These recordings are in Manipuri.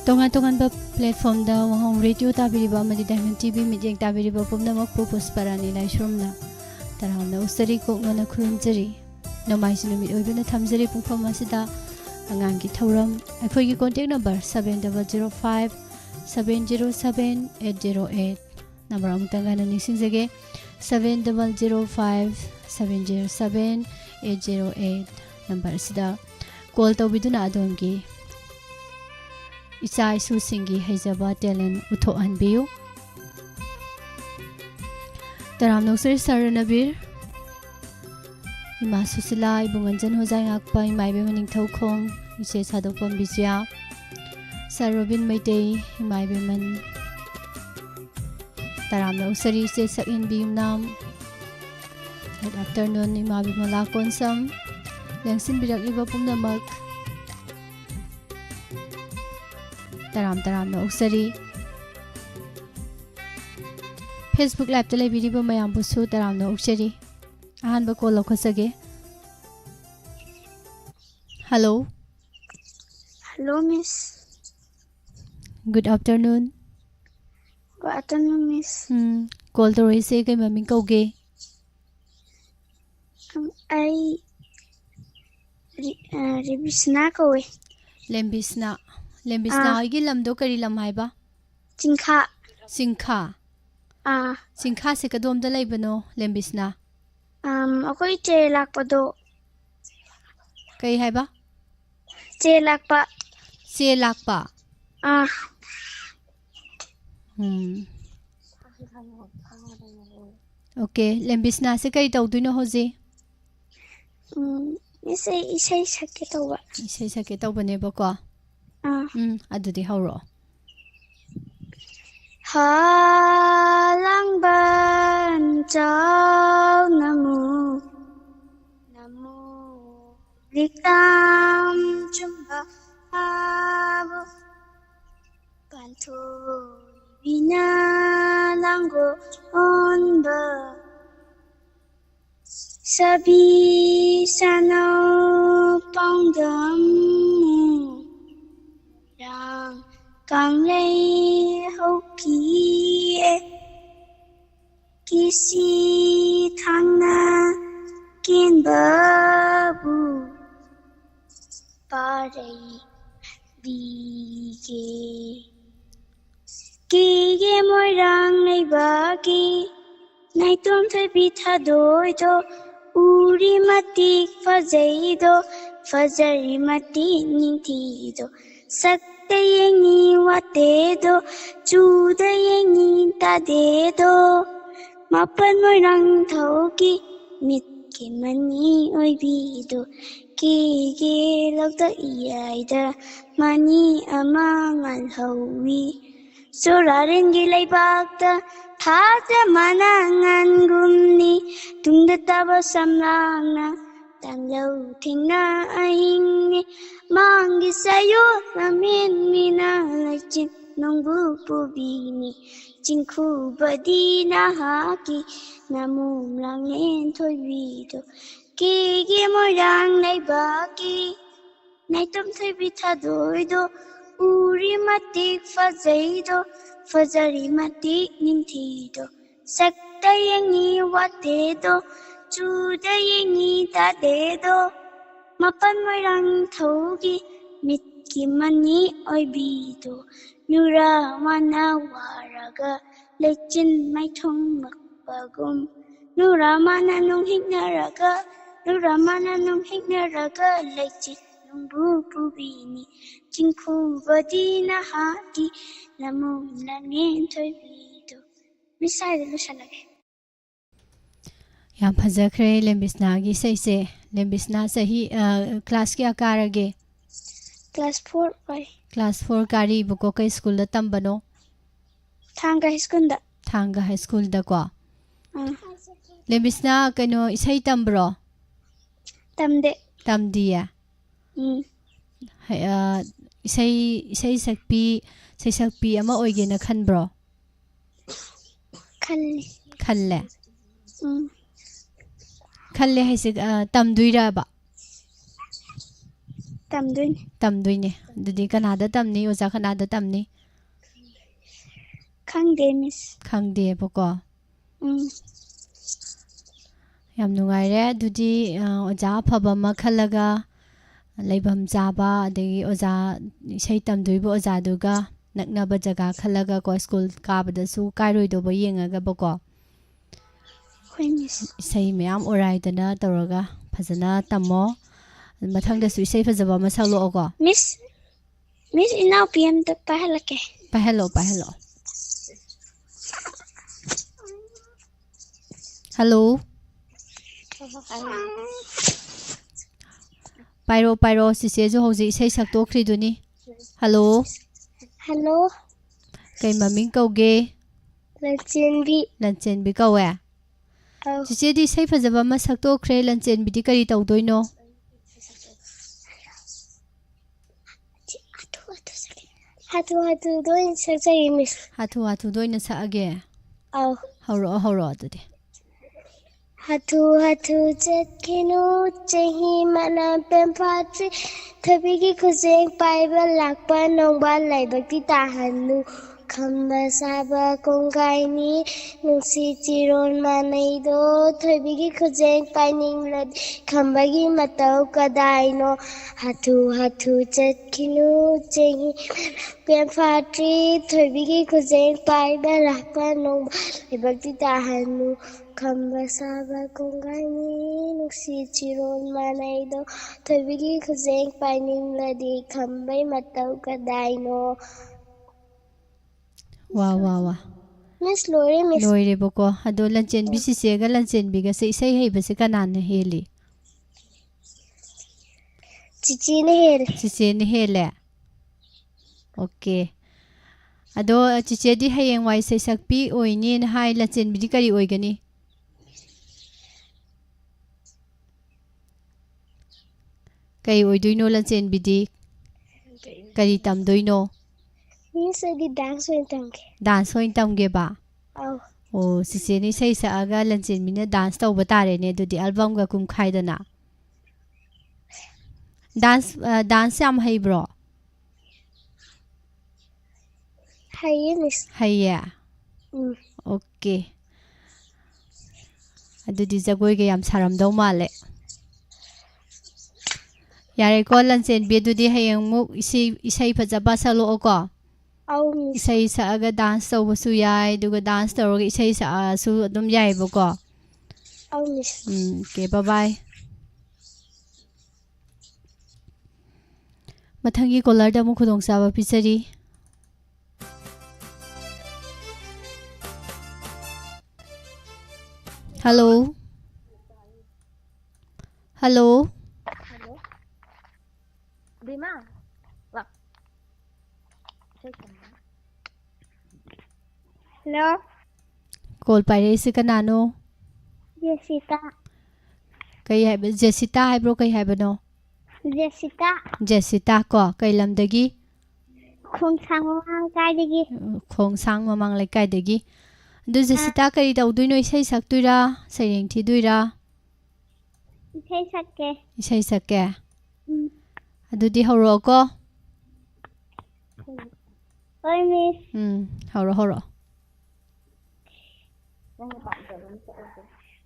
Tongan platform da wahong radio tabiriba amadi Diamond TV mijeng tabiriba pumnamak pupusparani laishrumna taramna usari kokna khurumjari nomai sinumit oibana thamjari pungpham asida angangi thauram akhoi contact number 7005 707 808 number amtanga na nisingjage 7005 707 808 number asida call tawbiduna adongi Icha isu singi haijaba talent uthoan biu taram noksari saranabir ima susila ibunganjan hojai ngakpa imaibe maning thaukhong iche sadopam bijya sarobin maitei imaibe man taram noksari iche sakin bium nam good afternoon imabi mala konsam lengsin birak iba pumnamak taram na uksari Facebook live tale biriba mayam busu taram na uksari ahan ba call lokhasage hello miss good afternoon miss call to raise kai maming kauge ai ribisna kowe lembisna igi lamdo kari lam haiba singkha se kadom da laibano lembisna akoi che lakpado kai haiba che lakpa okay lembisna se kai tawduino hoje isai sake tawbane ba ko adudi hauro halang ban chao namu likam chumba abu kanto bina langgo onba sabi sano pangdam Yang càng lấy hậu kỳ kisi thang na kiên bờ bu ba đây đi ghê môi răng này ba kỳ này tuom thấy bị tha đôi do uri mati fazari mati ninti do Sakta yengi wate do, chuda yengi tade do. Mapan moy rang thau ki, mit ki mani oi bi do. Ki lak iyai da, mani amangal hawi. Sorarin gilay bakta, thaja manangan gumni, tungda taba samlang na. Tang lâu thình na anh mangi sayo ramen mina lachin nong bu bini chinh khu badi na haki namum lang len thôi video ki môi rang nay ba ki nay tum thay bi tha doi do uri matik fa zai do fazari matik ning thi do sakta yangi wate do Chuda yengi ta de do mapan moy rang thogi mit ki mani oi bi do nura mana waraga lechin mai thong mak bagum nura mana nong hignaraga lechin nong bu bini chingkhu badina hati namum lanen thoi bi do misai de shalage Yam phajakre lembisna gi seise lembisna sahi class kya karage class 4 pai class 4 kari buko kai school da tambano thanga high school da ko lembisna kano isai tambro tamdiya isai sakpi ama oige na khanbro khalle khalle hai se tam duira ba tamdun. Tamdoine. Dudi kanada tamni oza kanada tamni. Khangde miss. Khangde boko. Mm. Yam nungaire dudi oza phaba ma khalaga leibam jaba adegi oza sei tamdui bo oza duga naknaba jaga khalaga ko school kabada su kairoi do bo yengaga boko. Hoi miss. Sei mayam orai dana toroga phajana tammo. Mathangda su sei phajaba ma saklo ko. Miss inaw PM ta pahalake. Pahelo. Hello. Pyro sise jo hoji sei sakto khri duni. Hello. Hello. Kai maming kauge. Lanchen Bi kawe. Sise di sei phajaba ma sakto khre lanchen bi di kari tawdoino. Hatu doin sakjai miss. Hatu doina sa age. Aw. Horo adudi. Hatu chatkinu chahi mana pempatri thabigi khujeng paiba lakpa nongba laibakti tahanu khamba saba kongaini nungsi chiron manaido thabigi khujeng paining lad khambagi matau kadaino hatu chatkinu chahi pempatri thabigi khujeng paiba lakpa nongba laibakti tahanu khamba saba kongaini nuksi chiron manaido thabigi khujeng paining ladi khambai matau kadaino. Wow. Miss Lori miss. Loire boko ado lanchen bi sise ga lanchen bi ga sei hei base kanan heli. Cici ne hele. Sise ne hele. Okay. Ado chiche di hayeng wai sei sakpi oini na hai lanchen bi di kari oigani. Kai oiduino lanchen bi di kari tamdoino. Miss di dance hoin tamke. Dance hoin tamge ba. Aw. Oh sise ni sei sa aga lanchen mi na dance taw batare ne dudi album ga kum khaidana. Dance am hay bro. Haye miss. Haye. Okay. Adudi jagoi ga yam saram daw male. Yare ko lanchen bi dudi hayeng mu isai phajaba salo ko. Aw miss. Isai sa aga dance taw basu yai duga dance taw ga isai sa su adum yai boko. Aw miss. Okay, bye. Mathangi caller da mu khudong saba pisari. Hello. Bima. Hello. Call pare si kanano. Jessica. Kai hai Jessica hai bro kai hai bano. Jessica ko kai lamdagi. Khongsang mamang lai kai dagi. Du Jessica kari tawduino isai saktuira saireng thiduira. Isai sakke. Adudi horo ko. Oi miss. Horo.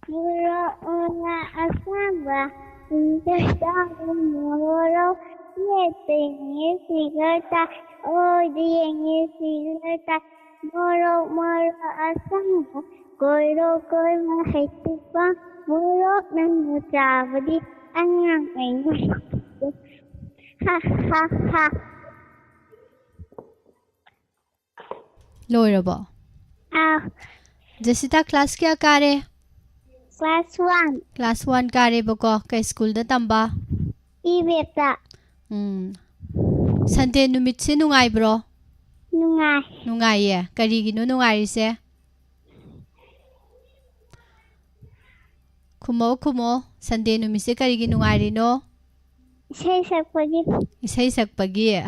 Muro una asamba muro yeteni sigata odieni sigata muro asamba koiro mahitupa muro nanu travadi angang engu ha Loirabo. Jessica class kya kare? Class 1 kare boko kai school da tamba. Ibeta. Sunday numit se nungai bro. Nungai. Nungai ye. Kari gino nungai se. Kumo. Sunday numit se kari gino nungai no. Isai sakpagi.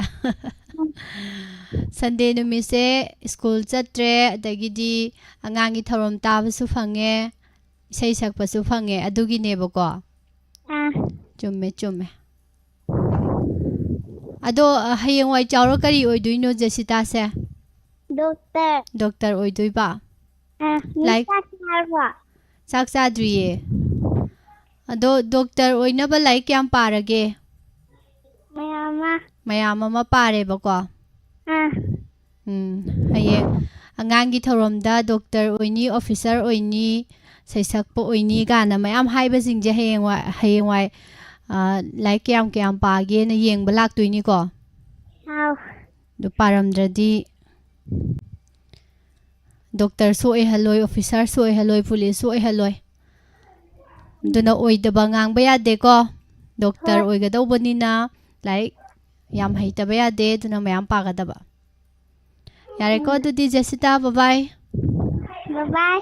Sunday numit se school chatre adagidi angangi thorom tabasu phange. Isai sakpasu phange adugi neboko. Chumme. ꯑꯗꯣ ꯍꯌꯦꯡꯋꯥꯏ ꯆꯥꯎꯔ ꯀꯔꯤ ꯑꯣꯏꯗꯣꯏꯅꯣ ꯖꯦꯁꯤꯇꯥꯁꯦ Doctor. ꯗꯣꯛꯇꯔ ꯑꯣꯏꯗꯣꯏꯕ Miss Sakharwa. ꯆꯥꯛ ꯆꯥꯗ꯭ꯔꯤꯌꯦ ꯑꯗꯣ ꯗꯣꯛꯇꯔ ꯑꯣꯏꯅꯕ ꯂꯥꯏꯔꯤꯛ ꯀꯌꯥꯝ ꯄꯥꯔꯒꯦ Mama. ꯃꯌꯥꯝ ꯑꯃ ꯄꯥꯔꯦꯕꯀꯣ ꯍꯌꯦꯡ ꯑꯉꯥꯡꯒꯤ ꯊꯧꯔꯝꯗ ꯗꯣꯛꯇꯔ ꯑꯣꯏꯅꯤ ꯑꯣꯐꯤꯁꯔ ꯑꯣꯏꯅꯤ ꯁꯩꯁꯛꯄ ꯑꯣꯏꯅꯤ ꯀꯥꯏꯅ ꯃꯌꯥꯝ ꯍꯥꯏꯕꯁꯤꯡꯁꯦ ꯍꯌꯦꯡꯋꯥꯏ ꯂꯥꯏꯔꯤꯛ ꯀꯌꯥꯝ ꯄꯥꯒꯦꯅ ꯌꯦꯡꯕ ꯂꯥꯛꯇꯣꯏꯅꯤꯀꯣ ꯑꯗꯨ ꯄꯥꯔꯝꯗ꯭ꯔꯗꯤ ꯗꯣꯛꯇꯔꯁꯨ ꯑꯣꯏꯍꯜꯂꯣꯏ ꯑꯣꯐꯤꯁꯥꯔꯁꯨ ꯑꯣꯏꯍꯜꯂꯣꯏ ꯄꯨꯂꯤꯁꯁꯨ ꯑꯣꯏꯍꯜꯂꯣꯏ ꯑꯗꯨꯅ ꯑꯣꯏꯗꯕ ꯉꯥꯡꯕ ꯌꯥꯗꯦꯀꯣ ꯗꯣꯛꯇꯔ ꯑꯣꯏꯒꯗꯧꯕꯅꯤꯅ ꯂꯥꯏꯔꯤꯛ ꯌꯥꯝ ꯍꯩꯇꯕ ꯌꯥꯗꯦ ꯑꯗꯨꯅ ꯃꯌꯥꯝ ꯄꯥꯒꯗꯕ ꯌꯥꯔꯦꯀꯣ ꯑꯗꯨꯗꯤ ꯖꯦꯁꯤꯇꯥ ꯕꯥꯏ Bye.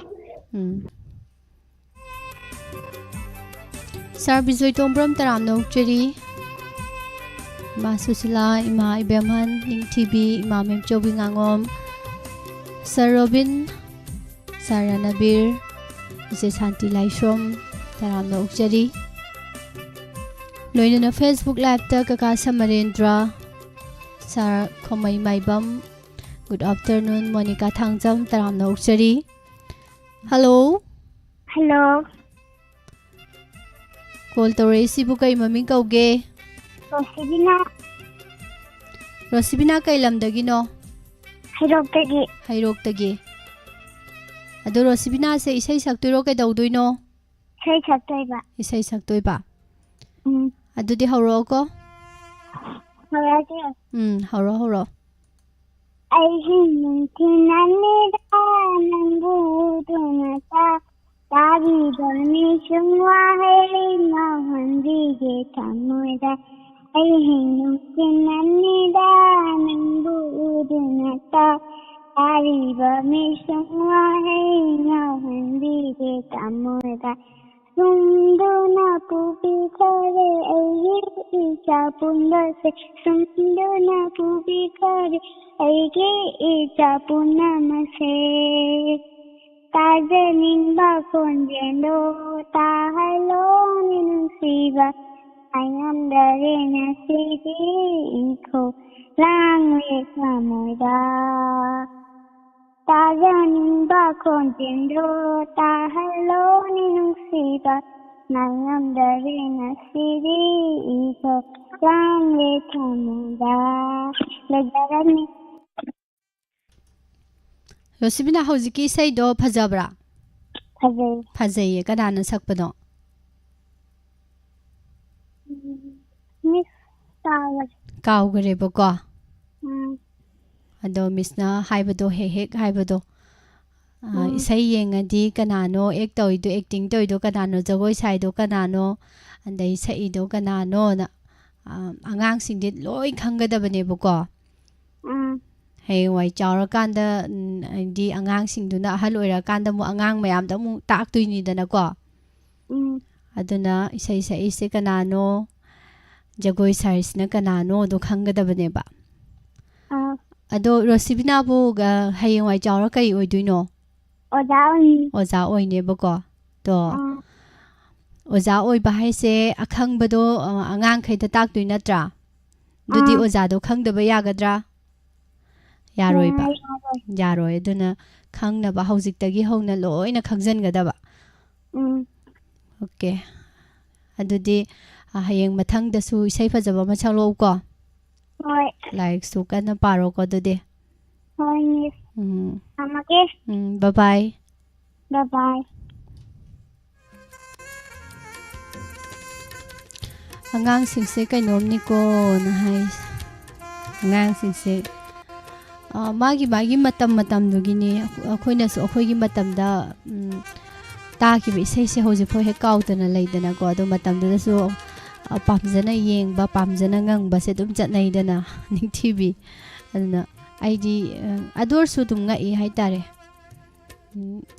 ꯁꯥꯔ ꯕꯤꯖꯣꯏ ꯇꯣꯡꯕ꯭ꯔꯝ ꯇꯔꯥꯝꯅ ꯑꯣꯛꯆꯔꯤ ꯏꯃꯥ ꯁꯨꯁꯤꯂꯥ ꯏꯃꯥ ꯏꯕꯦꯝꯍꯟ ꯅꯤꯡꯊꯤꯕꯤ ꯏꯃꯥ ꯃꯦꯝꯆꯧꯕꯤ ꯉꯥꯉꯣꯝ ꯁꯥꯔ ꯔꯣꯕꯤꯟ ꯁꯥꯔ ꯔꯅꯕꯤꯔ ꯏꯆꯦ ꯁꯥꯟꯇꯤ ꯂꯥꯏꯁ꯭ꯔꯣꯝ ꯇꯔꯥꯝꯅ ꯑꯣꯛꯆꯔꯤ ꯂꯣꯏꯅꯅ ꯐꯦꯁꯕꯨꯛ ꯂꯥꯏꯚꯇ ꯀꯀꯥ ꯁꯃꯔꯦꯟꯗ꯭ꯔ ꯁꯥꯔ ꯈꯣꯃꯩ ꯃꯥꯏꯕꯝ ꯒꯨꯗ ꯑꯐꯇꯔꯅꯨꯟ ꯃꯣꯅꯤꯀꯥ ꯊꯥꯡꯖꯝ ꯇꯔꯥꯝꯅ ꯑꯣꯛꯆꯔꯤ ꯍꯜꯂꯣ Hello. ꯀꯣꯜ ꯇꯧꯔꯛꯏꯁꯤꯕꯨ ꯀꯩ ꯃꯃꯤꯡ ꯀꯧꯒꯦ Rosibina. ꯔꯣꯁꯤꯕꯤꯅꯥ ꯀꯩ ꯂꯝꯗꯒꯤꯅꯣ Hayrokdagi. ꯍꯩꯔꯣꯛꯇꯒꯤ ꯑꯗꯣ ꯔꯣꯁꯤꯕꯤꯅꯥꯁꯦ ꯏꯁꯩ ꯁꯛꯇꯣꯏꯔꯣ ꯀꯩꯗꯧꯗꯣꯏꯅꯣ Say Saktoiba. ꯏꯁꯩ ꯁꯛꯇꯣꯏꯕ ꯑꯗꯨꯗꯤ ꯍꯧꯔꯛꯑꯣꯀꯣ Harati. ꯍꯧꯔꯣ Nuntinanida Nambudunata Tabi Dormishumwa Mahandige Tamuda Nuntinanida Nambudunata Tabi Dormishumwa Mahandige Tamuda Sunduna pupi kare ayi icha punase Sunduna pupi kare ayi icha punamase Tajanin bakonjendo tahalo ninusiba Ayam dari nasidi iko langwe samoda Tajanin bakonjendo tahalo ninusiba Nayam dari nasidi iko langwe samoda Lajarani ꯔꯣꯁꯤꯕꯤꯅꯥ ꯍꯧꯖꯤꯛꯀꯤ ꯏꯁꯩꯗꯣ ꯐꯖꯕ꯭ꯔꯥ Fazay ꯐꯖꯩꯌꯦ ꯀꯅꯥꯅ ꯁꯛꯄꯅꯣ Miss Tawad ꯀꯥꯎꯈꯔꯦꯕꯀꯣ ꯑꯗꯣ ꯃꯤꯁꯅ ꯍꯥꯏꯕꯗꯣ ꯍꯦꯛ ꯍꯥꯏꯕꯗꯣ ꯏꯁꯩ ꯌꯦꯡꯉꯗꯤ ꯀꯅꯥꯅꯣ ꯑꯦꯛ ꯇꯧꯔꯤꯗꯣ ꯑꯦꯛꯇꯤꯡ ꯇꯧꯔꯤꯗꯣ ꯀꯅꯥꯅꯣ ꯖꯒꯣꯏ ꯁꯥꯏꯗꯣ ꯀꯅꯥꯅꯣ ꯑꯗꯩ ꯁꯛꯏꯗꯣ ꯀꯅꯥꯅꯣꯅ ꯑꯉꯥꯡꯁꯤꯡꯗꯤ ꯂꯣꯏ ꯈꯪꯒꯗꯕꯅꯦꯕꯀꯣ ꯍꯌꯦꯡꯋꯥꯏ ꯆꯥꯎꯔꯀꯥꯟꯗ ꯍꯥꯏꯗꯤ ꯑꯉꯥꯡꯁꯤꯡꯗꯨꯅ ꯑꯍꯜ ꯑꯣꯏꯔꯀꯥꯟꯗ ꯑꯃꯨꯛ ꯑꯉꯥꯡ ꯃꯌꯥꯝꯗ ꯑꯃꯨꯛ ꯇꯥꯛꯇꯣꯏꯅꯤꯗꯅꯀꯣ ꯑꯗꯨꯅ ꯏꯁꯩ ꯁꯛꯏꯁꯦ ꯀꯅꯥꯅꯣ ꯖꯒꯣꯏ ꯁꯥꯔꯤꯁꯤꯅ ꯀꯅꯥꯅꯣꯗꯣ ꯈꯪꯒꯗꯕꯅꯦꯕ ꯑꯗꯣ ꯔꯣꯁꯤꯕꯤꯅꯥꯕꯨ ꯍꯌꯦꯡꯋꯥꯏ ꯆꯥꯎꯔ ꯀꯔꯤ ꯑꯣꯏꯗꯣꯏꯅꯣ ꯑꯣꯖꯥ ꯑꯣꯏꯅꯦꯕꯀꯣ ꯇꯣ ꯑꯣꯖꯥ ꯑꯣꯏꯕ ꯍꯥꯏꯁꯦ ꯑꯈꯪꯕꯗꯣ ꯑꯉꯥꯡꯈꯩꯗ ꯇꯥꯛꯇꯣꯏ ꯅꯠꯇ꯭ꯔꯥ ꯑꯗꯨꯗꯤ ꯑꯣꯖꯥꯗꯣ ꯈꯪꯗꯕ ꯌꯥꯒꯗ꯭ꯔꯥ ꯌꯥꯔꯣꯏꯕ ꯌꯥꯔꯣꯏ ꯑꯗꯨꯅ ꯈꯪꯅꯕ ꯍꯧꯖꯤꯛꯇꯒꯤ ꯍꯧꯅ ꯂꯣꯏꯅ ꯈꯪꯖꯟꯒꯗꯕ ꯑꯣꯀꯦ ꯑꯗꯨꯗꯤ ꯍꯌꯦꯡ ꯃꯊꯪꯗꯁꯨ ꯏꯁꯩ ꯐꯖꯕ ꯑꯃ ꯁꯛꯂꯛꯎꯀꯣ Hoy ꯂꯥꯏꯔꯤꯛꯁꯨ ꯀꯟꯅ ꯄꯥꯔꯣꯀꯣ ꯑꯗꯨꯗꯤ Hoy Miss Amake ꯕꯥꯏ Bye bye ꯑꯉꯥꯡꯁꯤꯡꯁꯦ ꯀꯩꯅꯣꯝꯅꯤꯀꯣꯅ ꯍꯥꯏ ꯑꯉꯥꯡꯁꯤꯡꯁꯦ ꯃꯥꯒꯤ ꯃꯇꯝꯗꯨꯒꯤꯅꯤ ꯑꯩꯈꯣꯏꯅꯁꯨ ꯑꯩꯈꯣꯏꯒꯤ ꯃꯇꯝꯗ ꯇꯥꯈꯤꯕ ꯏꯁꯩꯁꯦ ꯍꯧꯖꯤꯛꯐꯥꯎ ꯍꯦꯛ ꯀꯥꯎꯗꯅ ꯂꯩꯗꯅꯀꯣ ꯑꯗꯣ ꯃꯇꯝꯗꯨꯗꯁꯨ ꯄꯥꯝꯖꯅ ꯌꯦꯡꯕ ꯄꯥꯝꯖꯅ ꯉꯪꯕꯁꯦ ꯑꯗꯨꯝ ꯆꯠꯅꯩꯗꯅ ꯅꯤꯡꯊꯤꯕꯤ ꯑꯗꯨꯅ ꯑꯩꯗꯤ ꯑꯗꯨ ꯑꯣꯏꯔꯁꯨ ꯑꯗꯨꯝ ꯉꯛꯏ ꯍꯥꯏꯇꯥꯔꯦ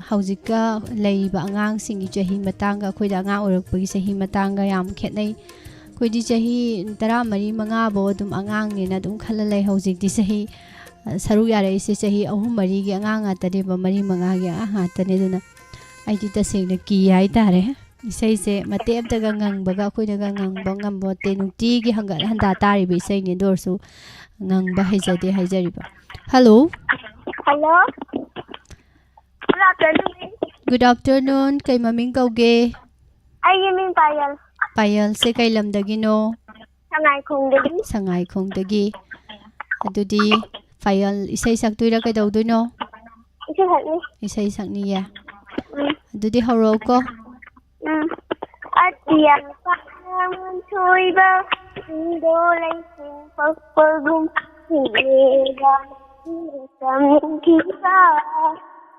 ꯍꯧꯖꯤꯛꯀ ꯂꯩꯔꯤꯕ ꯑꯉꯥꯡꯁꯤꯡꯒꯤ ꯆꯍꯤ ꯃꯇꯥꯡꯒ ꯑꯩꯈꯣꯏꯗ ꯑꯉꯥꯡ ꯑꯣꯏꯔꯛꯄꯒꯤ ꯆꯍꯤ ꯃꯇꯥꯡꯒ ꯌꯥꯝ ꯈꯦꯠꯅꯩ ꯑꯩꯈꯣꯏꯗꯤ ꯆꯍꯤ 14-15 ꯑꯗꯨꯝ ꯑꯉꯥꯡꯅꯦꯅ ꯑꯗꯨꯝ ꯈꯜꯂ ꯂꯩ ꯍꯧꯖꯤꯛꯇꯤ ꯆꯍꯤ ꯁꯔꯨꯛ ꯌꯥꯔꯛꯏꯁꯦ ꯆꯍꯤ 3-4ꯒꯤ ꯑꯉꯥꯡ ꯉꯥꯛꯇꯅꯦꯕ 4-5ꯒꯤ ꯑꯉꯥꯡ ꯉꯥꯛꯇꯅꯦ ꯑꯗꯨꯅ ꯑꯩꯗꯤ ꯇꯁꯦꯡꯅ ꯀꯤ ꯍꯥꯏꯇꯥꯔꯦ Isayse mate amtaga ngangbga akoinaga ngangba ngambote nungtigi hangat handa tariba isayni dorsu ngangba haijade haijariba. Hello. Hello. Good afternoon. Good afternoon. Kay maming kauge? Ay yaming Payal. Payal se kay lamdagino? Sangaikhongdagi. Sangaikhongdagi. Adudi Payal isay saktuira kay dawduno? Isay sakni. Isay sakniya. Adudi haro ko? Atiyang pangalan soiba indolay sing pagpagum hilega saming kita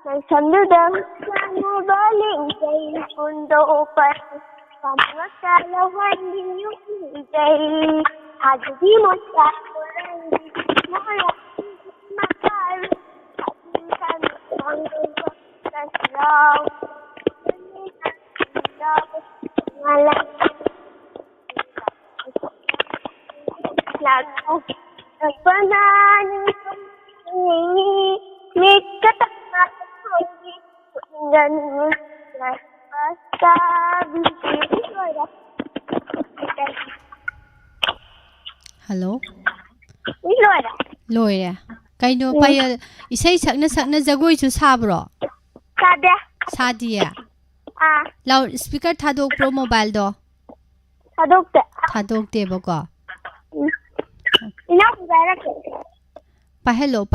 nagsamdudang sangabaling kay pundo pa pamagkalawan ninyong hintay hagdi mo sa kurang mula makari at minsan ang kaslaw Hello? Loira. Kaino Payal isay sakna jagoy su sabro? Sada. Sadiya. Loud speaker thadok pro mobile do? Sadokta. Thadokte bako. Ina kubara ke. Pahelo.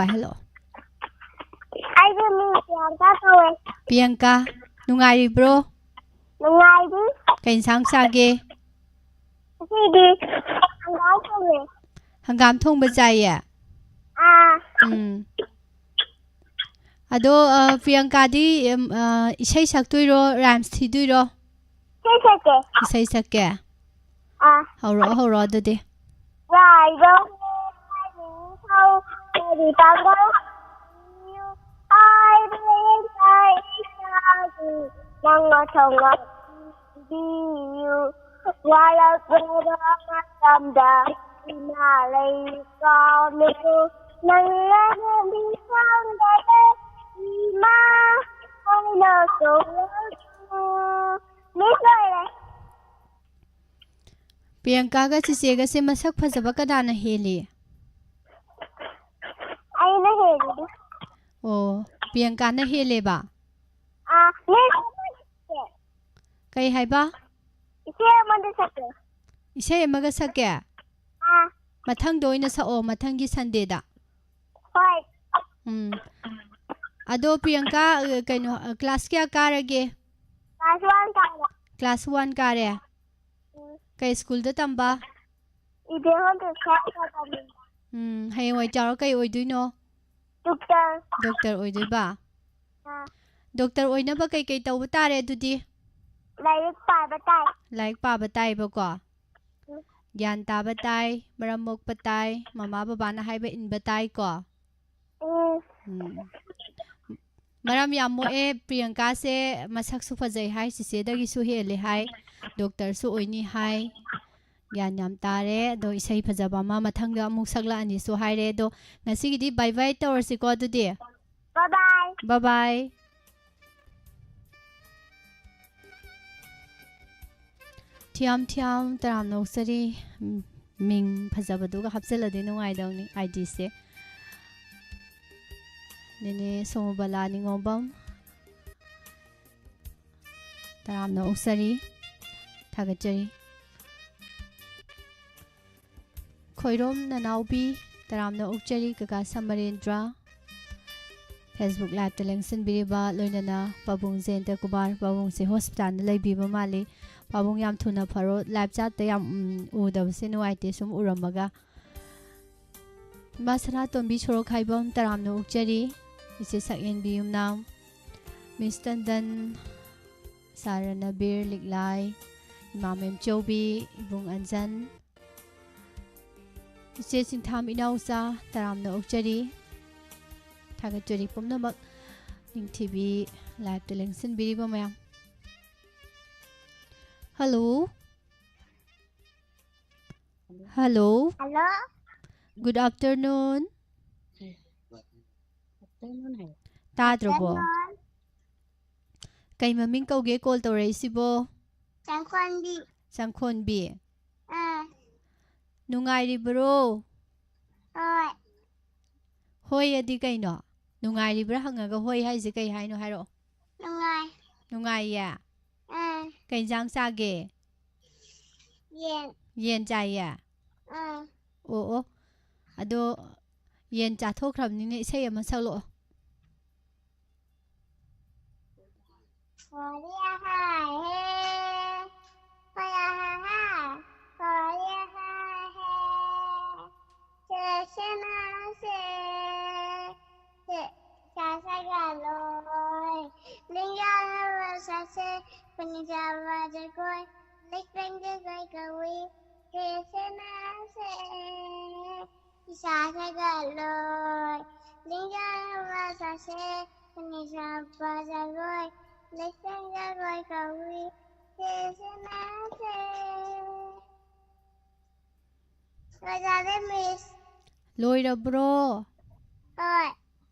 Ay mi Priyanka kawe. Priyanka, nungari bro? Nungari. Kain sang sage? Sige. Hanggang kawe. Hangam thong bajaya. Ado Priyanka di isay saktuiro rhymes thiduiro? Isay sake. Horo adudi. Right, don't how the tango. I believe Nanga tonga you wala gora tamda inalay kamiko nangana bisanga ima ano so Nisoy. Priyanka ga chicega se masak phajaba kadana heli? Ay na heli. Oh, Priyanka na hele ba? Kay hay ba? Isay amaga sake. Mathang do ina sa o mathangi Sunday da. Hoy. Ado Priyanka kaino class kya karage? Class 1 kare. Class 1 kare. Kay school da tamba? Ide hon de sa tamba. Hayaway charo kay oiduino? Doctor oidoi ba? Doctor oina ba kay tawo tare adudi? Like pa batay. Like pa batay ba ko? Gyan ta batay, maramok batay, mama baba na hay ba in batay ko? Maram yamo Priyanka se masak su fajay hay sise dagi su hele hay doctor su oini hay gyan yam tare do isay fajaba ma mathangga amuk sagla ani su hay re do ngasigidi bye bye tawar si ko adudi. Bye bye. Tiam taram no sari ming phajaba duga hapseladi nungai dawni ID se nene somobala ningombam taram no sari thagachari khoirom nanaubi taram no ukchari kaka samarendra Facebook live telengsen biriba loinana pabung zenta kubar pabung se hospital na laibiba mali pabung yam thuna pharo live chat te yam udab se nuaite sum uramaga basara tombi choro khaibam taram no ukchari ise sakin biyum nam Miss Tandan Sarana Bir Liglay Imam Chobi Ibung Anjan ise singtham inausa taram no ukchari thagachari pumnamak ning TV live telengsen biriba mayam. Hello. Hello. Good afternoon. Tadrobo. Kay maming kauge call to race bo. Sangkwandi. Sangkhonbi. Hoi. Nungairibro. Hoi adi kaino. Nungairibra hangaga hoi haise kai haino hairo. Nungai. Nungaiya. Kai jang sage. Yen. Yen chaya. Oo. Ado yen chathokhrabnine isai ama saklo. Hoya ha he. Hoya ha ha. Hoya ha he. Cheshena se. Se. Sa ga loi. Linga ra sa se. Panija va de koi. Lik beng de koi kawi. Cheshena se. Sa ga loi. Linga ra sa se. Panija va de koi. Lik beng de koi kawi. Cheshena se. Wajade miss. Loirabro. Hoi.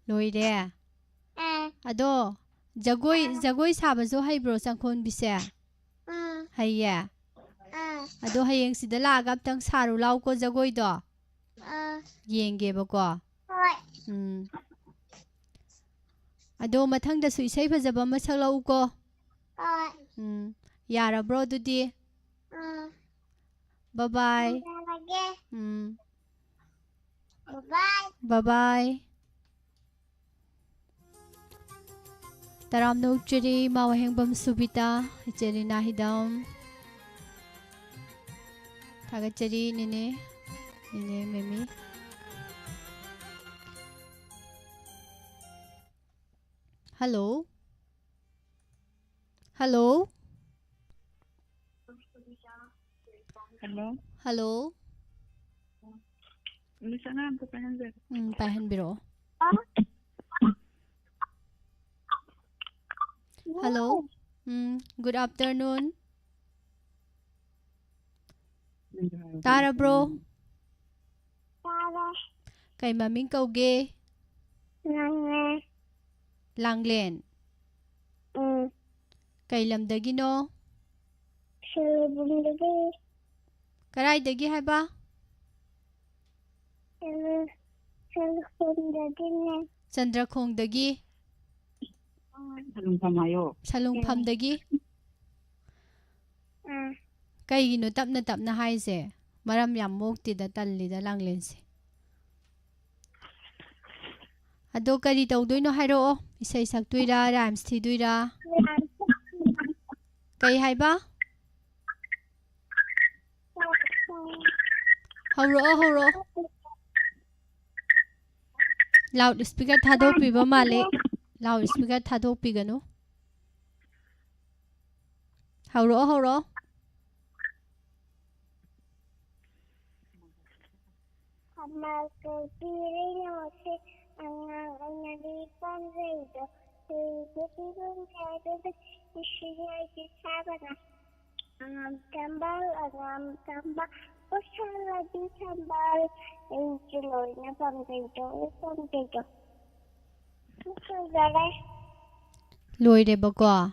Loire. Ado jagoi sabazo haibro Sangkhonbise. Hayya. Ado hayeng sida laga aptang saru lauko jagoi do. Yengebako. Hoi. Ado mathangda su isai fajaba ama saklauko. Hoi. Yarabro adudi. Bye bye. Bye. Bye bye. Taram no chiri mawahengbam subita icheri nahidam. Thagachari nene memi. Hello. Hello. Hello. Hello. Lisana amko pahanzer. Pahanbiro. Hello. Good afternoon. Tara bro. Tara. Kay maming kauge. Nange. Langlen. Kay lamdagino. Silbundagi. Karaydagi haiba. Silbundagine. Chandrakhongdagi. Salungpamayo. Salungphamdagi. Kaygino tapna haise. Maram yam moktida tallida langlense. Ado kari tawdoino hairo isai saktuira rhymes thiduira. Kay haiba? Hauro. Loud speaker thadokpiba male. Loud speaker thadokpigano. Hauro. Tambal usaladi tambal injuloy na pamdito. Loire bako.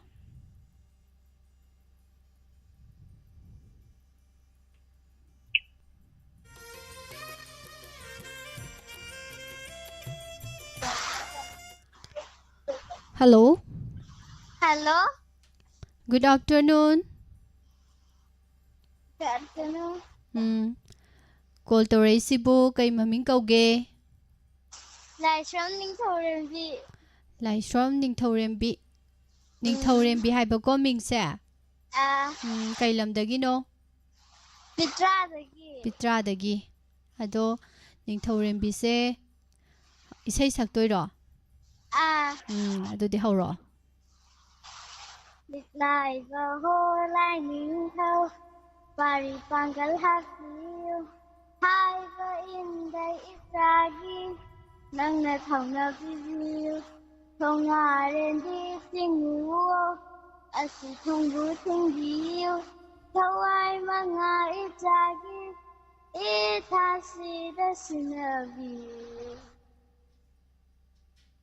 Hello. Hello. Good afternoon. Good afternoon. Call to Raysibo kay maming kauge. Laishram Ningthorembi. Laishram Ningthorembi. Ningthorembi haibako mingse. Kay lamdagino. Pitradagi. Ado Ningthorembi se isai saktoiro. Adudi hauro. Lai go ho lai ningthau. Pari pangal hakiu. Hai go inday isagi. Nang na thong na bibiu. Thong nga ren di singuo. Asi thong bu thing biu. Thau ai mga isagi. Itasi da sinabiu.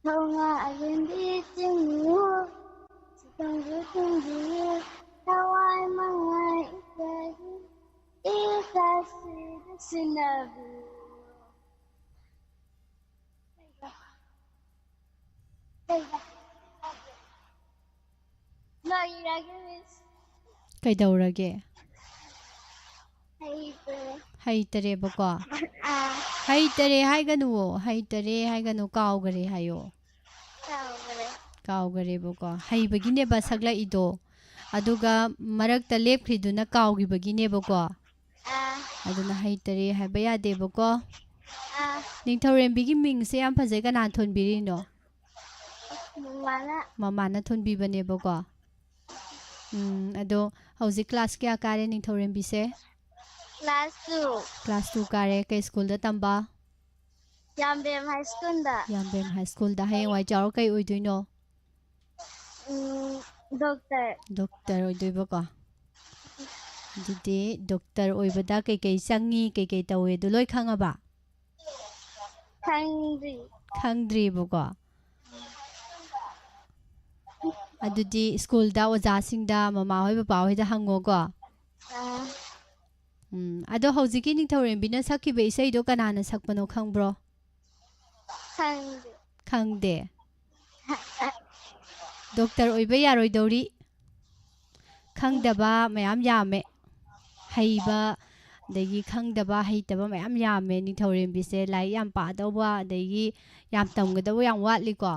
Thong nga ren di singuo. Thong bu thing biu. Kawai mangai ikahi ikasi sinabu. ꯀꯩꯗꯧꯔꯒꯦ Hey, ꯍꯩꯇꯔꯦꯕꯀꯣ ah, ꯍꯩꯇꯔꯦ ꯍꯥꯏꯒꯅꯨꯋꯣ ꯍꯩꯇꯔꯦ ꯍꯥꯏꯒꯅꯨ kaugare hayo kaugare ꯍꯩꯕꯒꯤꯅꯦꯕ ꯁꯛꯂꯛꯏꯗꯣ ꯑꯗꯨꯒ ꯃꯔꯛꯇ ꯂꯦꯞꯈ꯭ꯔꯤꯗꯨꯅ kaugibagꯤꯅꯦꯕꯀꯣ ꯑꯗꯨꯅ ꯍꯩꯇꯔꯦ ꯍꯥꯏꯕ ꯌꯥꯗꯦꯕꯀꯣ ꯅꯤꯡꯊꯧꯔꯦꯝꯕꯤꯒꯤ ꯃꯤꯡꯁꯦ ꯌꯥꯝ ꯐꯖꯩ ꯀꯅꯥ ꯊꯣꯟꯕꯤꯔꯤꯅꯣ ꯃꯃꯥꯅ ꯊꯣꯟꯕꯤꯕꯅꯦꯕꯀꯣ ꯑꯗꯣ ꯍꯧꯖꯤꯛ ꯀ꯭ꯂꯥꯁ ꯀꯌꯥ ꯀꯥꯔꯦ ꯅꯤꯡꯊꯧꯔꯦꯝꯕꯤꯁꯦ Class 2. ꯀ꯭ꯂꯥꯁ 2 ꯀꯥꯔꯦ ꯀꯩ ꯁ꯭ꯀꯨꯜꯗ ꯇꯝꯕ Yambem High School da. ꯌꯥꯝꯕꯦꯝ ꯍꯥꯏ ꯁ꯭ꯀꯨꯜꯗ ꯍꯌꯦꯡꯋꯥꯏ ꯆꯥꯎꯔ ꯀꯩ ꯑꯣꯏꯗꯣꯏꯅꯣ Doctor. ꯗꯣꯛꯇꯔ ꯑꯣꯏꯗꯣꯏꯕꯀꯣ ꯑꯗꯨꯗꯤ ꯗꯣꯛꯇꯔ ꯑꯣꯏꯕꯗ ꯀꯩꯀꯩ ꯆꯪꯉꯤ ꯀꯩꯀꯩ ꯇꯧꯋꯦ ꯑꯗꯨ ꯂꯣꯏ ꯈꯪꯉꯕ Hungry. ꯈꯪꯗ꯭ꯔꯤꯕꯀꯣ ꯑꯗꯨꯗꯤ ꯁ꯭ꯀꯨꯜꯗ ꯑꯣꯖꯥꯁꯤꯡꯗ ꯃꯃꯥꯍꯣꯏ ꯕꯕꯥꯍꯣꯏꯗ ꯍꯪꯉꯣꯀꯣ ꯑꯗꯣ ꯍꯧꯖꯤꯛꯀꯤ ꯅꯤꯡꯊꯧꯔꯦꯝꯕꯤꯅ ꯁꯛꯈꯤꯕ ꯏꯁꯩꯗꯣ ꯀꯅꯥꯅ ꯁꯛꯄꯅꯣ ꯈꯪꯕ꯭ꯔꯣ Hungry. ꯈꯪꯗꯦ ꯗꯣꯛꯇꯔ ꯑꯣꯏꯕ ꯌꯥꯔꯣꯏꯗꯧꯔꯤ ꯈꯪꯗꯕ ꯃꯌꯥꯝ ꯌꯥꯝꯃꯦ ꯍꯩꯕ ꯑꯗꯒꯤ ꯈꯪꯗꯕ ꯍꯩꯇꯕ ꯃꯌꯥꯝ ꯌꯥꯝꯃꯦ ꯅꯤꯡꯊꯧꯔꯦꯝꯕꯤꯁꯦ ꯂꯥꯏꯔꯤꯛ ꯌꯥꯝ ꯄꯥꯗꯧꯕ ꯑꯗꯒꯤ ꯌꯥꯝ ꯇꯝꯒꯗꯧꯕ ꯌꯥꯝ ꯋꯥꯠꯂꯤꯀꯣ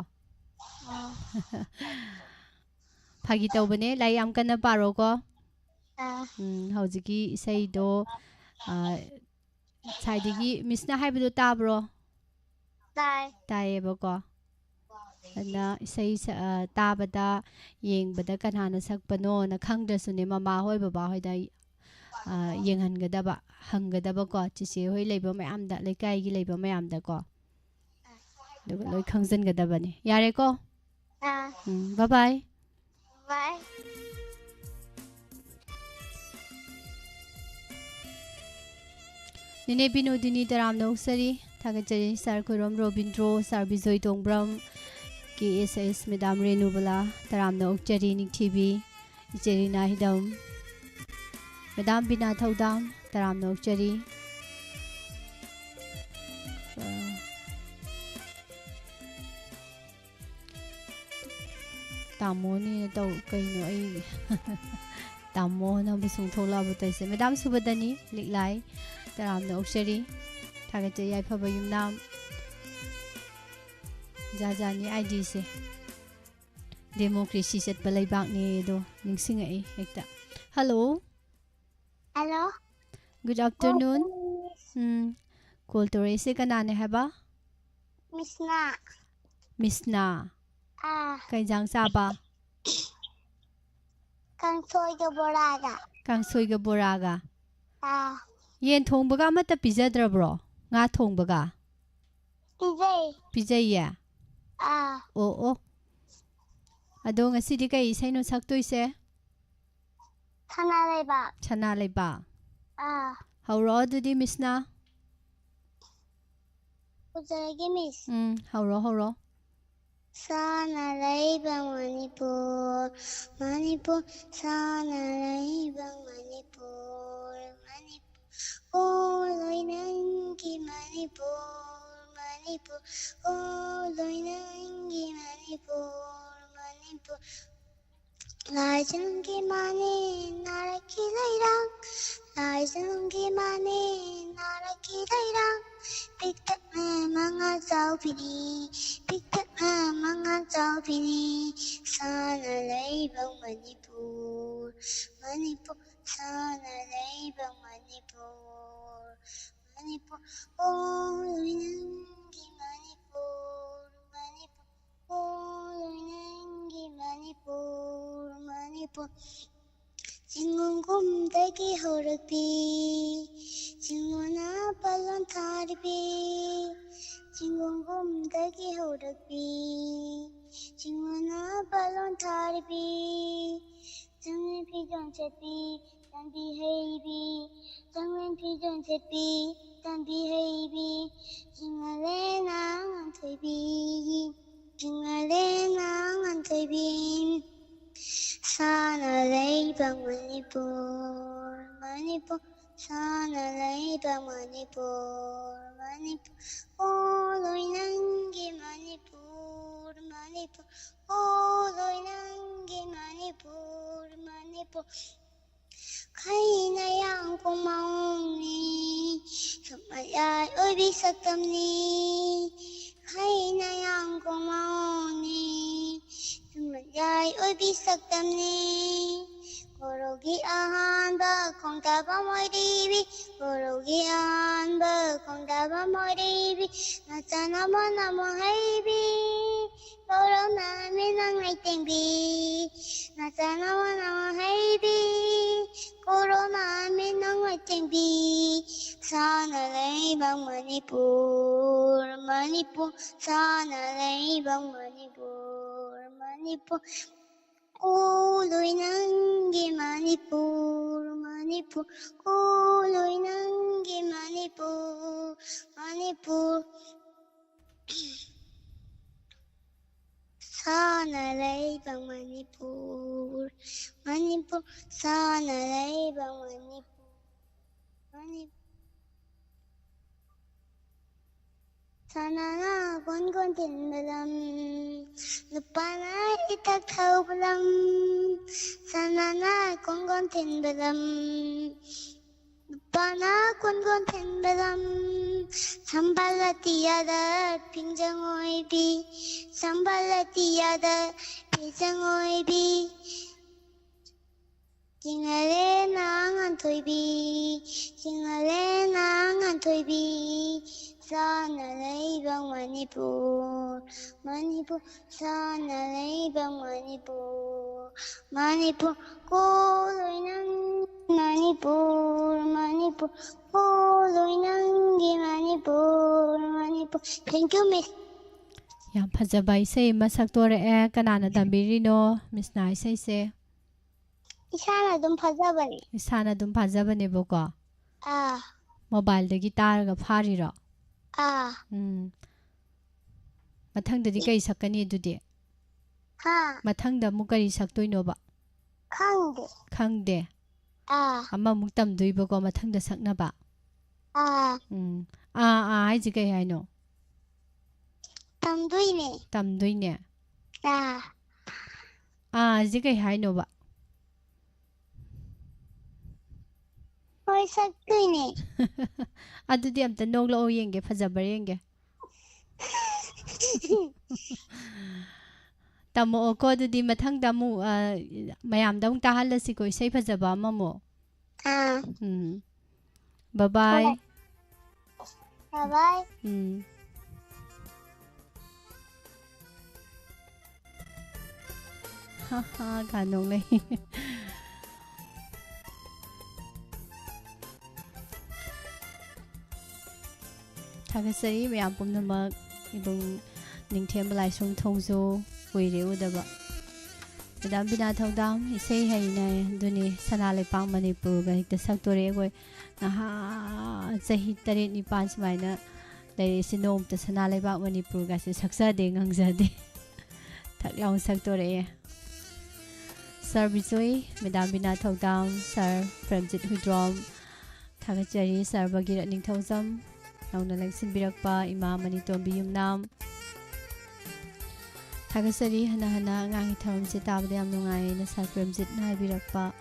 ꯐꯥꯒꯤ ꯇꯧꯕꯅꯦ ꯂꯥꯏꯔꯤꯛ ꯌꯥꯝ ꯀꯟꯅ ꯄꯥꯔꯣꯀꯣ ꯍꯧꯖꯤꯛꯀꯤ ꯏꯁꯩꯗꯣ ꯁꯥꯏꯗꯒꯤ ꯃꯤꯁꯅ ꯍꯥꯏꯕꯗꯣ ꯇꯥꯕ꯭ꯔꯣ ꯇꯥꯏꯌꯦꯕꯀꯣ ꯑꯗꯨꯅ ꯏꯁꯩ ꯇꯥꯕꯗ ꯌꯦꯡꯕꯗ ꯀꯅꯥꯅ ꯁꯛꯄꯅꯣꯅ ꯈꯪꯗ꯭ꯔꯁꯨꯅꯦ ꯃꯃꯥꯍꯣꯏ ꯕꯕꯥꯍꯣꯏꯗ ꯌꯦꯡꯍꯟꯒꯗꯕ ꯍꯪꯒꯗꯕꯀꯣ ꯆꯤꯆꯦ ꯍꯣꯏ ꯂꯩꯕ ꯃꯌꯥꯝꯗ ꯂꯩꯀꯥꯏꯒꯤ ꯂꯩꯕ ꯃꯌꯥꯝꯗꯀꯣ ꯑꯗꯨꯒ ꯂꯣꯏ ꯈꯪꯖꯤꯟꯒꯗꯕꯅꯤ ꯌꯥꯔꯦꯀꯣ ꯕꯥꯏ ꯕꯥꯏ Bye. ꯅꯤꯅꯦ ꯕꯤꯅꯣꯗꯤꯅꯤ ꯇꯔꯥꯝꯅ ꯑꯣꯛꯆꯔꯤ ꯊꯥꯒꯠꯆꯔꯤ ꯁꯥꯔ ꯈꯣꯏꯔꯣꯝ ꯔꯣꯕꯤꯟꯗ꯭ꯔꯣ ꯁꯥꯔ ꯕꯤꯖꯣꯏ ꯇꯣꯡꯕ꯭ꯔꯝ ꯀꯦ ꯑꯦꯁ ꯑꯦꯁ ꯃꯦꯗꯥꯝ ꯔꯦꯅꯨꯕꯂꯥ ꯇꯔꯥꯝꯅ ꯑꯣꯛꯆꯔꯤ ꯅꯤꯡꯊꯤꯕꯤ ꯏꯆꯦ ꯔꯤꯅꯥ ꯍꯤꯗꯝ ꯃꯦꯗꯥꯝ ꯕꯤꯅꯥ ꯊꯧꯗꯥꯝ ꯇꯔꯥꯝꯅ ꯑꯣꯛꯆꯔꯤ ꯇꯥꯃꯣꯅꯦ ꯇꯧ ꯀꯩꯅꯣ ꯑꯩ ꯇꯥꯃꯣꯅ ꯑꯃꯁꯨꯡ ꯊꯣꯛꯂꯛꯑꯕ ꯇꯧꯔꯤꯁꯦ ꯃꯦꯗꯥꯝ ꯁꯨꯕꯗꯅꯤ ꯂꯤꯛꯂꯥꯏ ꯇꯔꯥꯝꯅ ꯑꯣꯛꯆꯔꯤ ꯊꯥꯒꯠꯆꯔꯤ ꯌꯥꯏꯐꯕ ꯌꯨꯝꯅꯥꯝ ꯖꯥꯖꯥꯅꯤ ꯑꯥꯏꯗꯤꯁꯦ ꯗꯦꯃꯣꯀ꯭ꯔꯦꯁꯤ ꯆꯠꯄ ꯂꯩꯕꯥꯛꯅꯦ ꯑꯗꯣ ꯅꯤꯡꯁꯤꯡꯉꯛꯏ ꯍꯦꯛꯇ hello Hello. Good afternoon call ꯇꯧꯔꯛꯏꯁꯦ ꯀꯅꯥꯅꯦ ꯍꯥꯏꯕ Miss Na. ꯃꯤꯁꯅꯥ Ah, ꯀꯩ ꯏꯟꯖꯥꯡ ꯆꯥꯕ Kangsoy Boraga. ꯀꯥꯡꯁꯣꯏꯒ ꯕꯣꯔꯥꯒ Ah, ꯌꯦꯟ ꯊꯣꯡꯕꯒ ꯑꯃꯠꯇ ꯄꯤꯖꯗ꯭ꯔꯕ꯭ꯔో ꯉꯥ ꯊꯣꯡꯕꯒ PJ. ꯄꯤꯖꯩꯌꯦ Ah, ꯑꯣ ꯑꯣ ꯑꯗꯣ ꯉꯁꯤꯗꯤ ꯀꯩ ꯏꯁꯩꯅꯣ ꯁꯛꯇꯣꯏꯁꯦ Kanaleba. ꯁꯅꯥ ꯂꯩꯕꯥꯛ Ah, ꯍꯧꯔꯛꯑꯣ ꯑꯗꯨꯗꯤ ꯃꯤꯁꯅꯥ Uzaragi Miss. ꯍꯧꯔꯣ ꯍꯧꯔꯣ Sana Laiba Manipur, Manipur, Sana Laiba Manipur, Manipur, Oh Loinangi Manipur, Manipur, Oh Loinangi Manipur, Manipur, Laijangi Mane, Naraki Lairang, Laijangi Mane, Naraki Lairang, picked up mga Zaupini, picked up mga Zaupini, Sana Laibang Manipur, Manipur, Sana Laibang Manipur, Manipur, Oh Luinangi Manipur, Manipur, Oh Luinangi Manipur, Manipur, Jingungumdagi Horapi, Jinguna Balon Tarbi, Jingungumdagi Horapi, Jinguna Balon Tarbi, Jangin Pigeon Chepi, then behavey, Jangin Pigeon Chepi, then behavey, Jingalena and Toby, Jingalena and Toby. Sana leibang Manipur, Manipur. Sana leibang Manipur, Manipur. Oloy nanggi Manipur, Manipur. Oloy nanggi Manipur, Manipur. Kainayang kumauni, sumayay oy bisagtam ni. Kainayang kumauni, sumayay oy bisagtam ni. Korogi ahan ba kong taba moy dibi, korogi ahan ba kong taba moy dibi. Nasa naman mo haybi, koro namin ang itingbi. Nasa naman mo haybi, koro namin ang itingbi. Sana leibang Manipur, Manipur. Sana leibang Manipur, Manipur. Uloy nanggi Manipur, Manipur. Uloy nanggi Manipur, Manipur. Sana leibang Manipur, Manipur. Sana leibang Manipur, Manipur. Sana na gon tinbalam, lupa na itagtaw balam. Sana na gon tinbalam, lupa na gon tinbalam. Sambalatiyada pinjangoybi, sambalatiyada pinjangoybi. Jingale nangan toybi, jingale nangan toybi. Sana leibang Manipur, Manipur. Sana leibang Manipur, Manipur. Kuloy ng Manipur, Manipur. Kuloy nanggi Manipur, Manipur. Thank you, Miss. Yam phajaba isai masaktora'e kanana tambirino Miss na isaise Isana dum phajabani. isana dum phajabaneboko mobile da guitar ga phariro mathangdadi kai sakani dudi mathangda mu kari saktoinoba Khangde. khangde ama muk tamduiboko mathangda saknaba haiji kai haino Tamduine. tamduine ji kai hainoba Hoy saktuine. adudi amta noglo yenge phajabar yenge tamo ko dudi mathangda mu mayamda muk tahalasi ko isai phajaba mamo bye bye Bye bye. haha kanong lai Tagasari mayam pumnamak ibung ningthem laisung thongzo kuire udaba Madam bina thodam isei haina duni sanale pang Manipur ga hikta saktore goi naha chahi tare ni panch maina dai sinom ta sanale ba Manipur ga se saksa de ngangja de thaklang saktore Sir Bisoi Madam bina thodam Sir Pramjit Hudrom Thagachari Sir Bagira ningthozam Nauna langsin birakpa Ima Manitombi Yumnam Tagasari hana-hana ngangi tharam se tabda yam nungai na Sir Pramjit na birakpa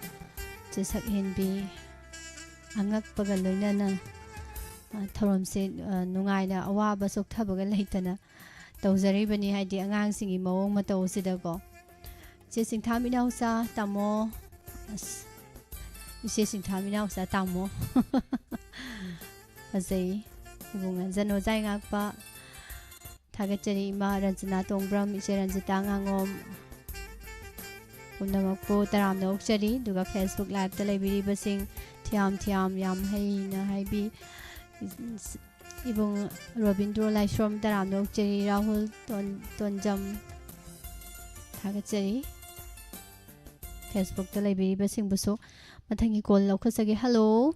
Jasak henbi angak paga loinana tharam se nungai na awaba sokthabaga leitana tawjaribani haidi angang singi mawong mataw sidako che singthami nausa tamo ise singthami nausa tamo azai ibungan jano jai ngakpa Thagachari Ima Ranjana Tongbram Ise Ranjita Ngangom Punamakpo Taramna Okchari Duga Facebook Live ta leibiribasing thiam yam haina haibi ibung Robindro Laishrom Taramna Okchari Rahul Tonjam Thagachari Facebook ta leibiribasing buso mathangi call laukhasage hello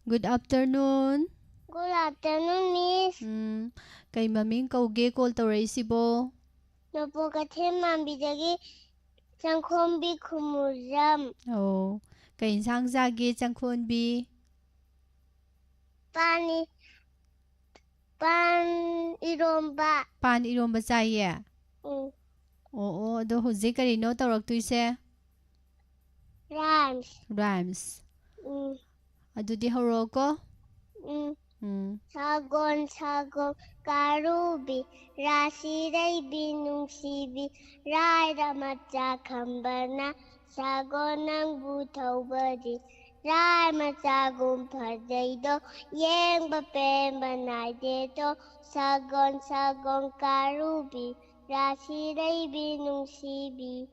Good afternoon Good afternoon, Miss. Kay maming kauge call tawray sibo. Napo kathe mambidagi Changkhombi Khumuram. Oh, kay insang zagi changkhonbi. Pani Pan Iromba. Pan iromba chaiye. Mm. Oo, ado hujik karino tawraktuise? Rhymes. Rhymes. Mm. Adudi horo ko? Mm. Sagon Sagon Karubi Rasireibi Nungsibi Raira Macha Khambana Sagon Nangbu Taubadi Rai Macha Gumphadedo Yengba Pemba Naidedo Sagon Sagon Karubi Rasireibi Nungsibi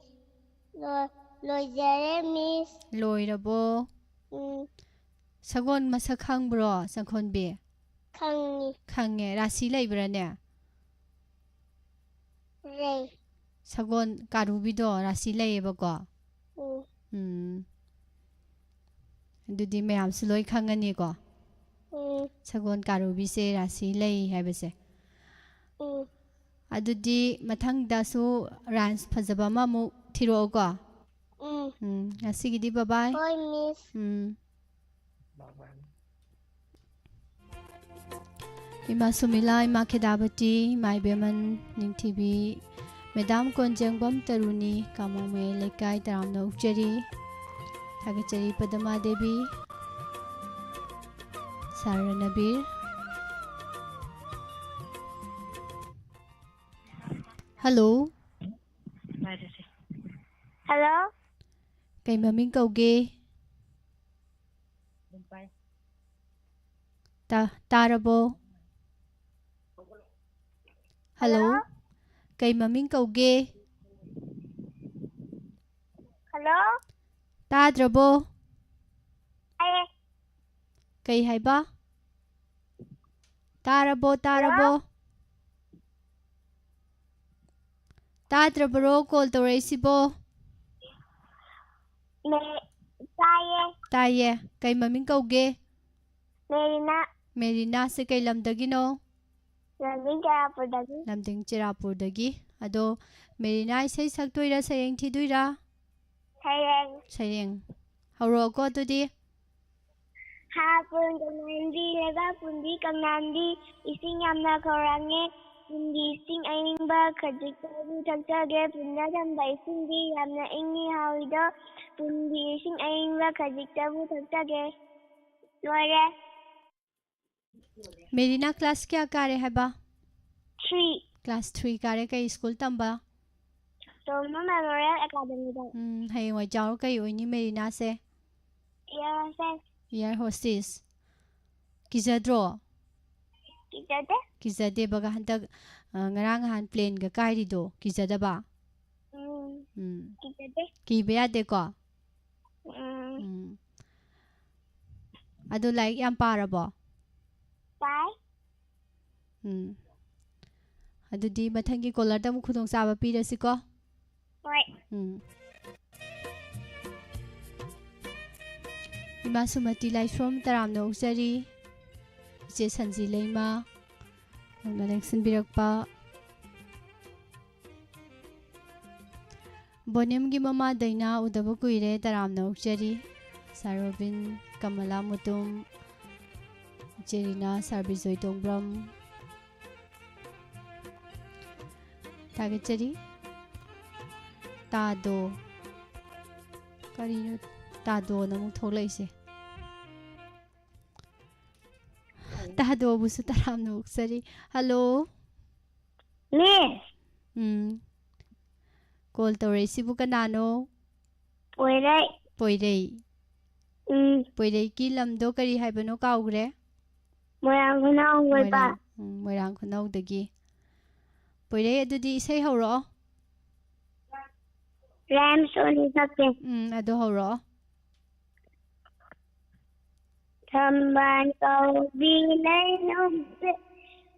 Loijare Miss. Loirabo. Sagon masak khangbro changkhonbi? Khangi. Khange. Rasi leibrane? Rei. Sagon karubido rasi leibako? Adudi mayamsu loi khangani ko? Sagon karubi se rasi lei haibase? Adudi mathangda su rhymes phajaba mamu thiro ko? Asigidi bye bye. Hoi Miss. Ima Sumila, Ima Kedabati, Mai Beman, Ning TV, Madam Konjangbam Taruni, Kamome Lekai Taram no Cherry, Tagachari Padama Devi, Sarah Nabir. Hello. Hello. Kay maming kauge. Tarabo. Hello. Kay maming kauge. Hello. Tadrabo. Ay. Kay haiba. Tarabo. Tadrabro call to Racibo. Taye. Kay maming kauge. Merina se kay lamdagino. Lamding Chirapurdagi. Ado Merina isay saktuira sayang tiduira. Sayang. Hauro ko tudi. Hapon Kamandi Leba Pundi Kamandi Ising Yamna Korange Pundi Sing Aingba Kajikabu Taktage Punda Tamba Isindi Yamna Ingi Hauido Pundi Sing Aingba Kajikabu Taktage Lore. Merina class kya kare haiba? 3. Class 3 kare kay school tamba? Toma Memorial Academy da. Hayong wai jaw kay oini Merina se? Air hostess. Kizadro? Kizade baga handag ngarang han plane ga kairi do. Kizada ba? Kibaya de ko? Ado like yam para ba? Adudi mathangi collar da mu khudong saba pirasi ko? Ima Sumati Lai from Taram no Uksari, Je Sanji Leima, Nalexin Birakpa, Bonim Gimama Daina Udabakuire Taram no Uksari, Sarobin Kamala Mutum, Jerina Sarbizoi Tongbram, Tagachari, Tado, Karino. Tado na mong tholay siya. Tado buso taram na uksari. Hello? Miss. Call to resibo ka nano? Pwede. Pwede ki lamdo kari haibano kaugre? Moirang kunaw dagi. Pwede adudi isay hauro? Rams only sakin. Ado hauro? Tamban kau bilay nungsi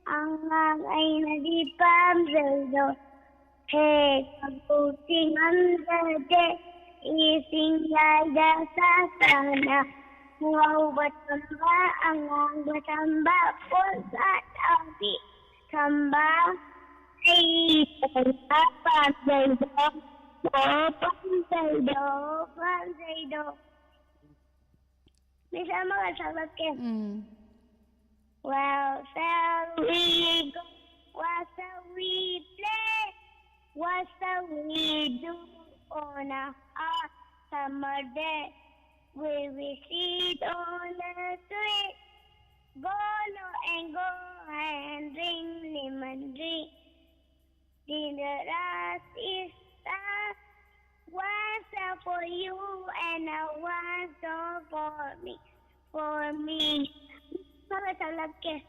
ang ay nadipamzado. Hey, kabuting andade ising yada sa sana. Wow, batamba ang batamba po sa tabi. Tamba ay pagpapazado. Panzaido. Bisa makasagot ka. Well, shall we go? What shall we play? What shall we do on a hot summer day? We will sit on the tree, go low and go and drink lemon drink. Dinner as is one star for you and a one star for me. For me. Makasagot ka.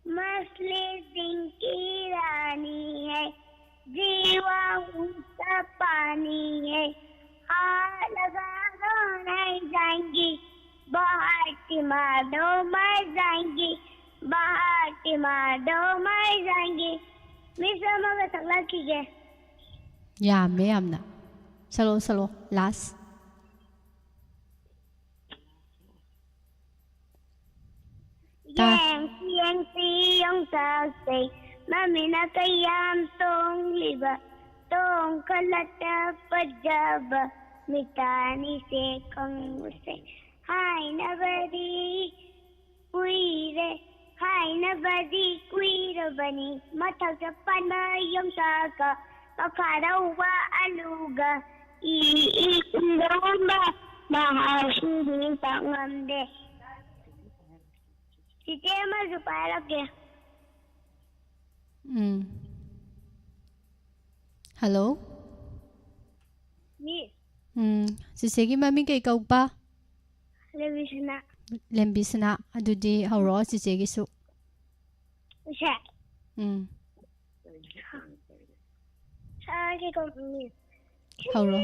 मसले सिंह की रानी है जीवा उसका पानी है हाथ लगा दो नहीं जाएंगी बाहर टिमाडो मर जाएंगी बाहर टिमाडो मर जाएंगी मिस्टर मगर सगला की है यामना salo salo last yang siyong saksay mamina kayam tong liba tong kalata pajaba mitani se kanguse hai nabadi kuire bani mathak japan ma yong saka makarawa aluga I lomba mahasuri pangamde Sistema supaya ke. Hello. Ni. Sisegi mami kay kau pa. Lembisna. Lembisna. Adudi hauro sisegi su. Siya. Sa ke kau ni. Hauro.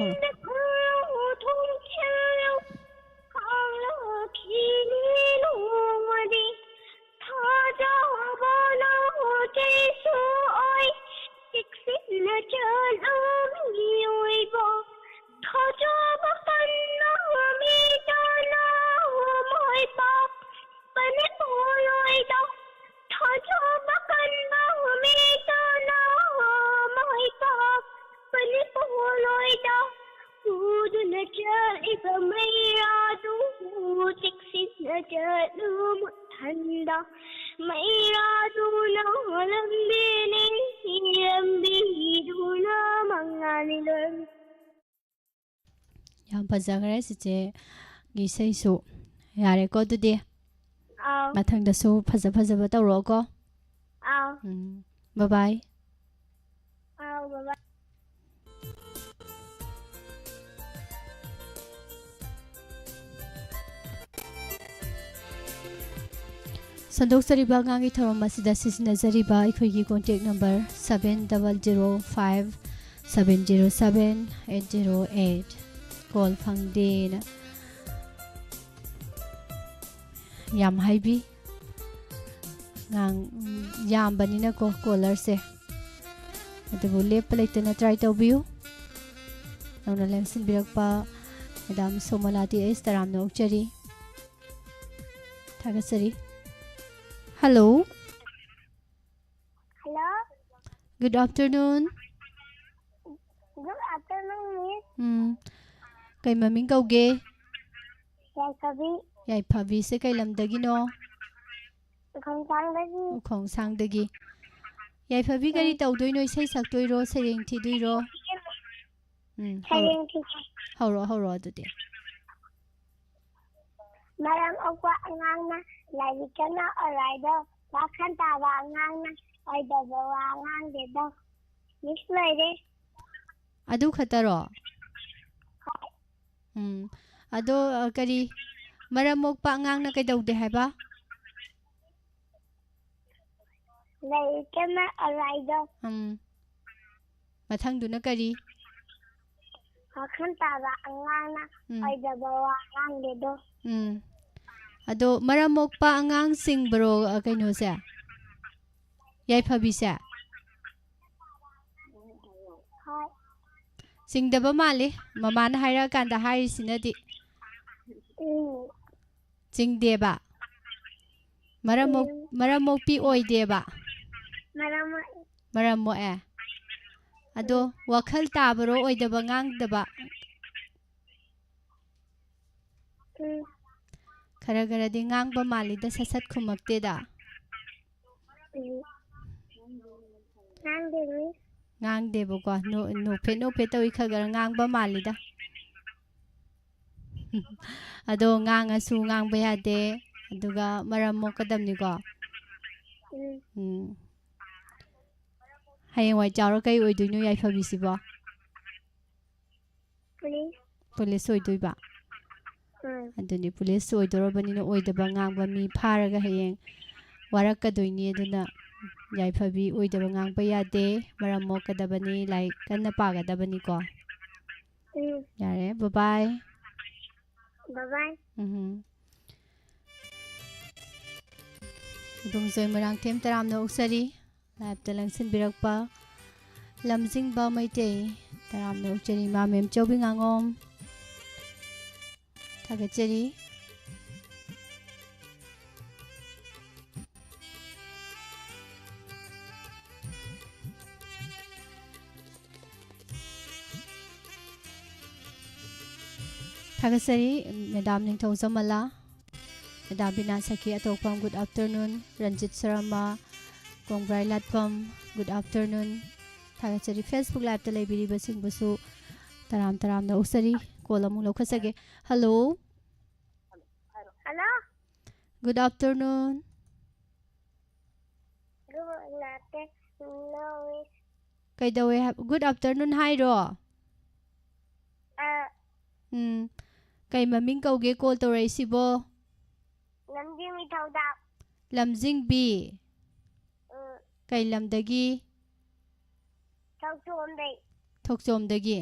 Yang pazagare siche gisai su yare ko dudi mathang da su phaza ba tawro ko bye bye bye bye Sandok-sariba ngangi thorom masida sisinazariba ikhoigi contact number 7005-707-808 call phangde na yam haibi ngang yam banina ko caller se adubu lepa laitana try tawbiu nauna lemsin birakpa madam somalati THOURAM na ukchari thagasari. Hello. Hello. Good afternoon. Good afternoon, Miss. Kay maming kauge? Yai Phabi se kay lamdagi no? Ukhong sangdagi. Yai Phabi kari tawdoi no isay sakdoi ro sereng thidoi ro? Sereng thi. Hauro adudi. Maram okwa angang na lagi kana oraido bakhan tawa angang na oido bawa angang dedo Miss loide adu khataro ado kari maram okpa angang na kay dawde haiba lagi kana oraido mathang du na kari bakhan tawa angang na oido bawa angang dedo Ado maramok pa angang sing bro kaino sa Yai Phabi sa sing daba mali mamana haira kanda hari sinadi sing deba maramok pi oi deba maramo ꯑꯗꯣ ꯋꯥꯈꯜ ꯇꯥꯕꯔꯣ ꯑꯣꯏꯗꯕ ꯉꯥꯡꯗꯕ ꯈꯔ ꯈꯔꯗꯤ ꯉꯥꯡꯕ ꯃꯥꯜꯂꯤꯗ ꯁꯠ ꯁꯠ ꯈꯨꯝꯃꯛꯇꯦꯗ ꯉꯥꯡꯗꯦꯕꯀꯣ ꯅꯣꯛꯐꯦꯠ ꯅꯣꯛꯐꯦꯠ ꯇꯧꯏ ꯈꯔ ꯈꯔ ꯉꯥꯡꯕ ꯃꯥꯜꯂꯤꯗ ꯑꯗꯣ ꯉꯥꯡꯉꯁꯨ ꯉꯥꯡꯕ ꯌꯥꯗꯦ ꯑꯗꯨꯒ ꯃꯔꯝ ꯃꯣꯛꯀꯗꯕꯅꯤꯀꯣ ꯍꯌꯦꯡꯋꯥꯏ ꯆꯥꯎꯔ ꯀꯩ ꯑꯣꯏꯗꯣꯏꯅꯣ ꯌꯥꯏꯐꯕꯤꯁꯤꯕꯣ ꯄꯨꯂꯤꯁ ꯑꯣꯏꯗꯣꯏꯕ ꯑꯗꯨꯅꯤ ꯄꯨꯂꯤꯁ ꯑꯣꯏꯗꯧꯔꯕꯅꯤꯅ ꯑꯣꯏꯗꯕ ꯉꯥꯡꯕ ꯃꯤ ꯐꯥꯔꯒ ꯍꯌꯦꯡ ꯋꯥꯔꯛꯀꯗꯣꯏꯅꯤ ꯑꯗꯨꯅ ꯌꯥꯏꯐꯕꯤ ꯑꯣꯏꯗꯕ ꯉꯥꯡꯕ ꯌꯥꯗꯦ ꯃꯔꯝ ꯃꯣꯛꯀꯗꯕꯅꯤ ꯂꯥꯏꯔꯤꯛ ꯀꯟꯅ ꯄꯥꯒꯗꯕꯅꯤꯀꯣ ꯌꯥꯔꯦ ꯕꯥꯏ ꯕꯥꯏ ꯏꯕꯨꯡꯖꯣꯏ ꯃꯣꯏꯔꯥꯡꯊꯦꯝ ꯇꯔꯥꯝꯅ ꯑꯣꯛꯆꯔꯤ ꯂꯥꯏꯞꯇ ꯂꯪꯁꯤꯟꯕꯤꯔꯛꯄ ꯂꯝꯖꯤꯡꯕ ꯃꯩꯇꯩ ꯇꯔꯥꯝꯅ ꯑꯣꯛꯆꯔꯤ ꯏꯃꯥ ꯃꯦꯝ ꯆꯧꯕꯤ ꯉꯥꯉꯣꯝ ꯊꯥꯒꯠꯆꯔꯤ ꯊꯥꯒꯠꯆꯔꯤ ꯃꯦꯗꯥꯝ ꯅꯤꯡꯊꯧꯖꯃꯂꯥ ꯃꯦꯗꯥꯝ ꯕꯤꯅꯥ ꯁꯈꯤ ꯑꯇꯣꯞꯄꯝ ꯒꯨꯗ ꯑꯐꯇꯔꯅꯨꯟ ꯔꯟꯖꯤꯠ ꯁꯔꯃ ꯀꯣꯡꯕ꯭ꯔꯥꯏ ꯂꯥꯠꯐꯝ ꯒꯨꯗ ꯑꯐꯇꯔꯅꯨꯟ ꯊꯥꯒꯠꯆꯔꯤ ꯐꯦꯁꯕꯨꯛ ꯂꯥꯏꯞꯇ ꯂꯩꯕꯤꯔꯤꯕꯁꯤꯡꯕꯨꯁꯨ ꯇꯔꯥꯝꯅ ꯑꯣꯛꯆꯔꯤ ꯀꯣꯜ ꯑꯃꯨꯛ ꯂꯧꯈꯠꯆꯒꯦ ꯍꯜꯂꯣ ꯍꯜꯂꯣ ꯒꯨꯗ ꯑꯐꯇꯔꯅꯨꯟ ꯀꯩꯗꯧꯋꯦ ꯒꯨꯗ ꯑꯐꯇꯔꯅꯨꯟ ꯍꯥꯏꯔꯣ ꯀꯩ ꯃꯃꯤꯡ ꯀꯧꯒꯦ ꯀꯣꯜ ꯇꯧꯔꯛꯏꯁꯤꯕꯣ ꯂꯝꯖꯤꯡꯕꯤ ꯊꯧꯗꯥꯝ ꯂꯝꯖꯤꯡꯕꯤ ꯀꯩ ꯂꯝꯗꯒꯤ ꯊꯣꯛꯆꯣꯝꯗꯒꯤ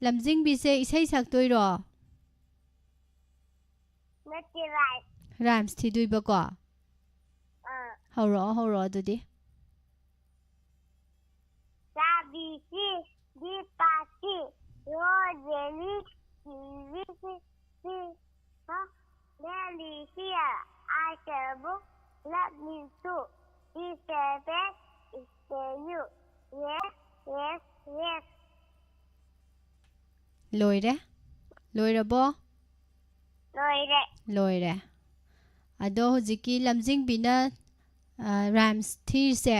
ꯂꯝꯖꯤꯡꯕꯤꯁꯦ ꯏꯁꯩ ꯁꯛꯇꯣꯏꯔో ꯅꯠꯇꯦ ꯔꯥꯏꯝ ꯔꯥꯏꯝꯁ ꯊꯤꯗꯣꯏꯕꯀꯣ ꯍꯧꯔꯛꯑꯣ ꯑꯗꯨꯗꯤ ꯆꯥꯕꯤꯁꯤ ꯗꯤꯄꯥꯁꯤ ꯔꯣꯖꯦꯂꯤ ꯀꯤꯋꯤꯁꯤ Delicious, I shall book, let me too. He said that it's you. Yes, yes, yes. ꯂꯣꯏꯔꯦ ꯂꯣꯏꯔꯕꯣ ꯂꯣꯏꯔꯦ ꯑꯗꯣ ꯍꯧꯖꯤꯛꯀꯤ ꯂꯝꯖꯤꯡꯕꯤꯅ ꯔꯥꯏꯝꯁ ꯊꯤꯔꯤꯁꯦ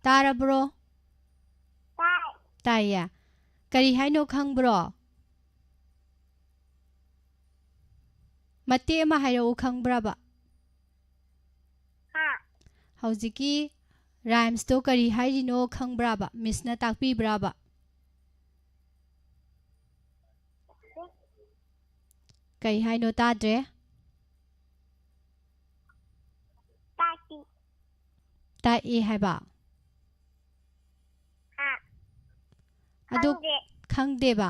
ꯇꯥꯔꯕ꯭ꯔో ꯇꯥꯏꯌꯦ ꯀꯔꯤ ꯍꯥꯏꯅꯣ ꯈꯪꯕ꯭ꯔꯣ ꯃꯇꯦꯛ ꯑꯃ ꯍꯥꯏꯔꯛꯎ ꯈꯪꯕ꯭ꯔꯕ ꯍꯧꯖꯤꯛꯀꯤ ꯔꯥꯏꯝꯁꯇꯣ ꯀꯔꯤ ꯍꯥꯏꯔꯤꯅꯣ ꯈꯪꯕ꯭ꯔꯕ ꯃꯤꯁꯅ ꯇꯥꯛꯄꯤꯕ꯭ꯔꯕ ꯀꯩ ꯍꯥꯏꯅꯣ ꯇꯥꯗ꯭ꯔꯦ ꯇꯥꯛꯏ ꯍꯥꯏꯕ ꯑꯗꯨ ꯈꯪꯗꯦꯕ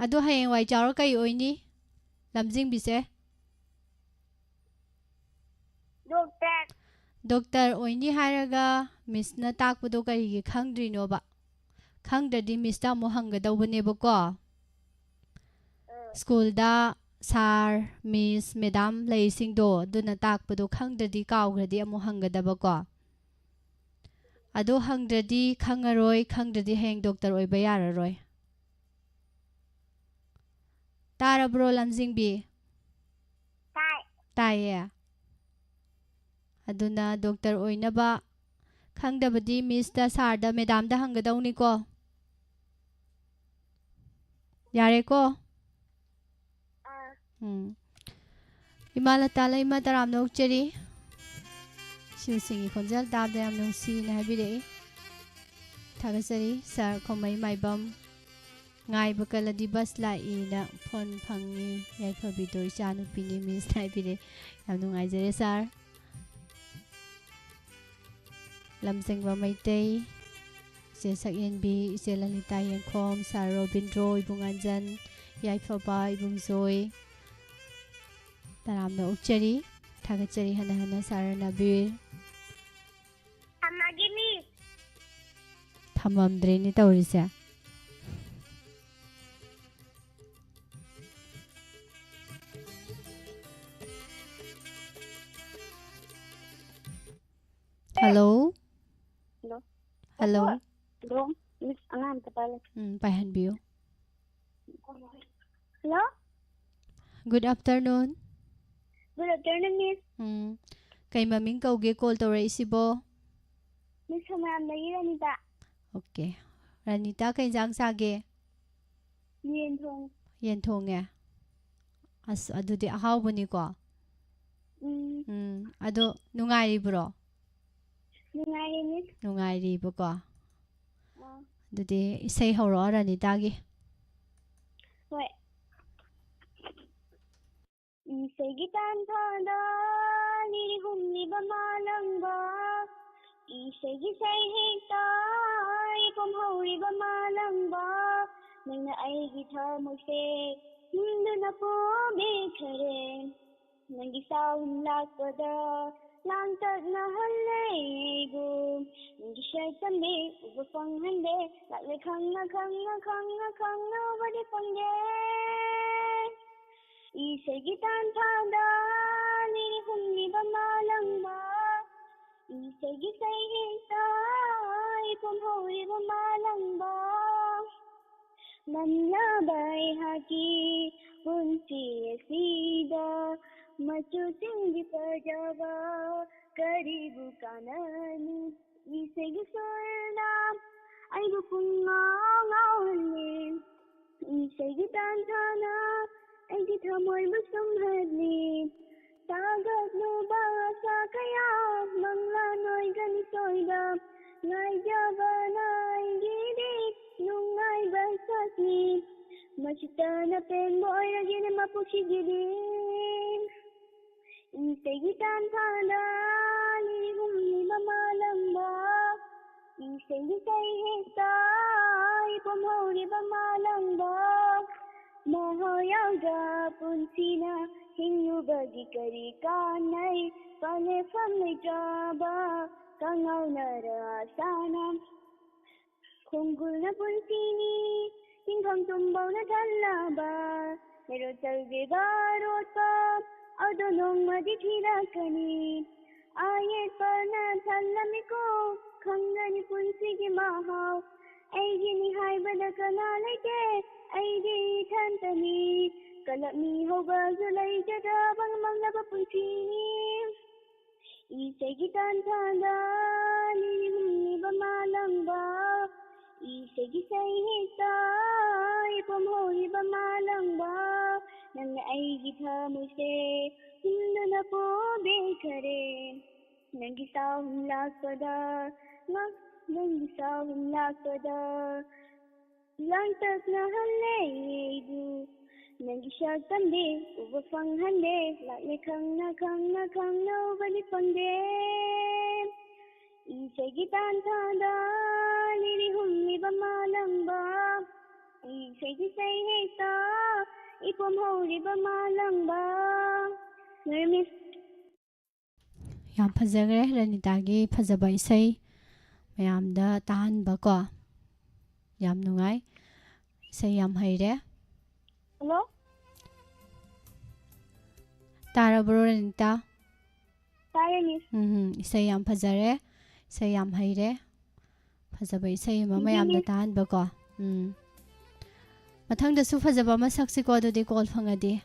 ꯑꯗꯣ ꯍꯌꯦꯡꯋꯥꯏ ꯆꯥꯎꯔ ꯀꯩ ꯑꯣꯏꯅꯤ ꯂꯝꯖꯤꯡꯕꯤꯁꯦ ꯗꯣꯛꯇꯔ ꯑꯣꯏꯅꯤ ꯍꯥꯏꯔꯒ ꯃꯤꯁꯅ ꯇꯥꯛꯄꯗꯣ ꯀꯔꯤꯒꯤ ꯈꯪꯗ꯭ꯔꯤꯅꯣꯕ ꯈꯪꯗ꯭ꯔꯗꯤ ꯃꯤꯁꯇ ꯑꯃꯨꯛ ꯍꯪꯒꯗꯧꯕꯅꯦꯕꯀꯣ ꯁ꯭ꯀꯨꯜꯗ ꯁꯥꯔ ꯃꯤꯁ ꯃꯦꯗꯥꯝ ꯂꯩꯁꯤꯡꯗꯣ ꯑꯗꯨꯅ ꯇꯥꯛꯄꯗꯣ ꯈꯪꯗ꯭ꯔꯗꯤ ꯀꯥꯎꯈ꯭ꯔꯗꯤ ꯑꯃꯨꯛ ꯍꯪꯒꯗꯕꯀꯣ ꯑꯗꯣ ꯍꯪꯗ꯭ꯔꯗꯤ ꯈꯪꯉꯔꯣꯏ ꯈꯪꯗ꯭ꯔꯗꯤ ꯍꯌꯦꯡ ꯗꯣꯛꯇꯔ ꯑꯣꯏꯕ ꯌꯥꯔꯔꯣꯏ ꯇꯥꯔꯕ꯭ꯔꯣ ꯂꯝꯖꯤꯡꯕꯤ ꯇꯥꯏꯌꯦ ꯑꯗꯨꯅ ꯗꯣꯛꯇꯔ ꯑꯣꯏꯅꯕ ꯈꯪꯗꯕꯗꯤ ꯃꯤꯁꯇ ꯁꯥꯔꯗ ꯃꯦꯗꯥꯝꯗ ꯍꯪꯒꯗꯧꯅꯤꯀꯣ ꯌꯥꯔꯦꯀꯣ ꯏꯃꯥ ꯂꯇꯥ ꯂꯩꯃ ꯇꯔꯥꯝꯅ ꯑꯣꯛꯆꯔꯤ ꯁꯤꯎꯁꯤꯡꯒꯤ ꯈꯣꯟꯖꯦꯜ ꯇꯥꯕꯗ ꯌꯥꯝ ꯅꯨꯡꯁꯤꯅ ꯍꯥꯏꯕꯤꯔꯛꯏ ꯊꯥꯒꯠꯆꯔꯤ ꯁꯥꯔ ꯈꯣꯝꯃꯩ ꯃꯥꯏꯕꯝ ꯉꯥꯏꯕ ꯀꯜꯂꯗꯤ ꯕꯁ ꯂꯥꯛꯏꯅ ꯐꯣꯟ ꯐꯪꯉꯤ ꯌꯥꯏꯐꯕꯤꯗꯣ ꯏꯆꯥꯅꯨꯄꯤꯅꯤ ꯃꯤꯁꯅ ꯍꯥꯏꯕꯤꯔꯛꯏ ꯌꯥꯝ ꯅꯨꯡꯉꯥꯏꯖꯔꯦ ꯁꯥꯔ ꯂꯝꯖꯤꯡꯕ ꯃꯩꯇꯩ ꯏꯆꯦ ꯁꯛꯌꯦꯟꯕꯤ ꯏꯆꯦ ꯂꯂꯤꯇꯥ ꯌꯦꯡꯈꯣꯝ ꯁꯥꯔ ꯔꯣꯕꯤꯟꯗ꯭ꯔꯣ ꯏꯕꯨꯡꯉꯥꯟꯖꯟ ꯌꯥꯏꯐꯕ ꯏꯕꯨꯡꯖꯣꯏ ꯇꯔꯥꯝꯅ ꯑꯣꯛꯆꯔꯤ ꯊꯥꯒꯠꯆꯔꯤ ꯍꯟꯅ ꯍꯟꯅ ꯁꯥꯔ ꯅꯕꯤꯔ ꯊꯝꯃꯝꯗ꯭ꯔꯦꯅꯦ ꯇꯧꯔꯤꯁꯦ Hello? Hello? Hello? Hello? Miss Anam Tapala. Paihanbiyo. Hello? Good afternoon. Good afternoon, Miss. Kay maming kauge call isibo. Miss Hamamdagi Ranita. Okay. Ranita kay jang sage. Yen Thong. Yen thonge. Adudi ahawbuni ko. Ado nungairibro. Nungairi, Miss. Nungairibo ko. Adudi isay hawro Ranitagi. Wait. Isegi tanthada niri humni bamalangba. Isegi say hekta ipom hauri bamalangba. Nangna aigi thamose hindu na po bekhare. Nangi saun lakpada langtag na halaigu. Nangi shaitambe uba panghande lakle khangna wadi pangge. Isegi tanthada niri humni bamalangba. Isegi say hekta ipom hauri bamalangba. Manlabai haki punsi asida machu singhi pajava karibu kanani. Isegi soilna aibu kunga ngawani. Isegi tanthana aigi thamoy busumhadni. Tagat no basa kaya mangla noy ganisoida. Ngai java nai gidik nungai basasni. Machita na pen boy agine mapusigidin. Isegi tanthana niri humni bamalangba. Isegi say hekta ipom hauri bamalangba. Mahoyaga punsina hingu bagi kari kanai. Pale family jaba kangaw na sana. Khunggul na punsini hinghang tumbaw na talaba. Pero talge barot pa adonong madikira kani. Ayet pa na talamiko khangani punsigi mahaw. Aigini haibada kanalaite aidi thantani. Kalami hoba zulai jada bang manglaba punsini. Isegi tanthada niri humni bamalangba. Isegi say hekta ipom hauri bamalangba. Nang aigi thamose hindu na po bekhare. Nangi sahum lakpada nangi sahum lakpada. Langtak na halaigu. Nangi shagtambe uba panghande lakle khangna wadi pangge. Isegi tanthada niri humni bamalangba. Isegi say hekta ipom hauri bamalangba. Miss. Yam phajagre Ranitagi phajaba isay mayamda tahanba ko. Yam nungai. Isay yam haire. Hello? Tarabro Ranita. Tare, Miss. Isay yam phajare. Isay yam haire. Phajaba isay mayamda tahanba ko. Mathangdasu phajaba masaksi ko adudi call phangadi.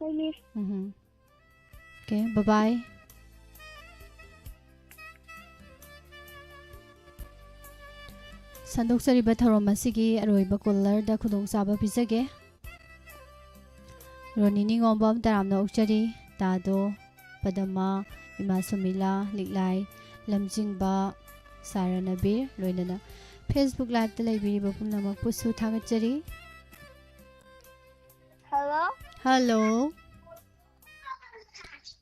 Hi, Miss. Okay, bye-bye. Sandoksariba THOURAM asigi aroiba caller da khudong saba pizage. Ronini ngombam taramna ukchari tado padama ima sumila liklai lamjingba saranabir loinana Facebook live ta laibiriba pumnamak pusu thagachari. Hello? Hello.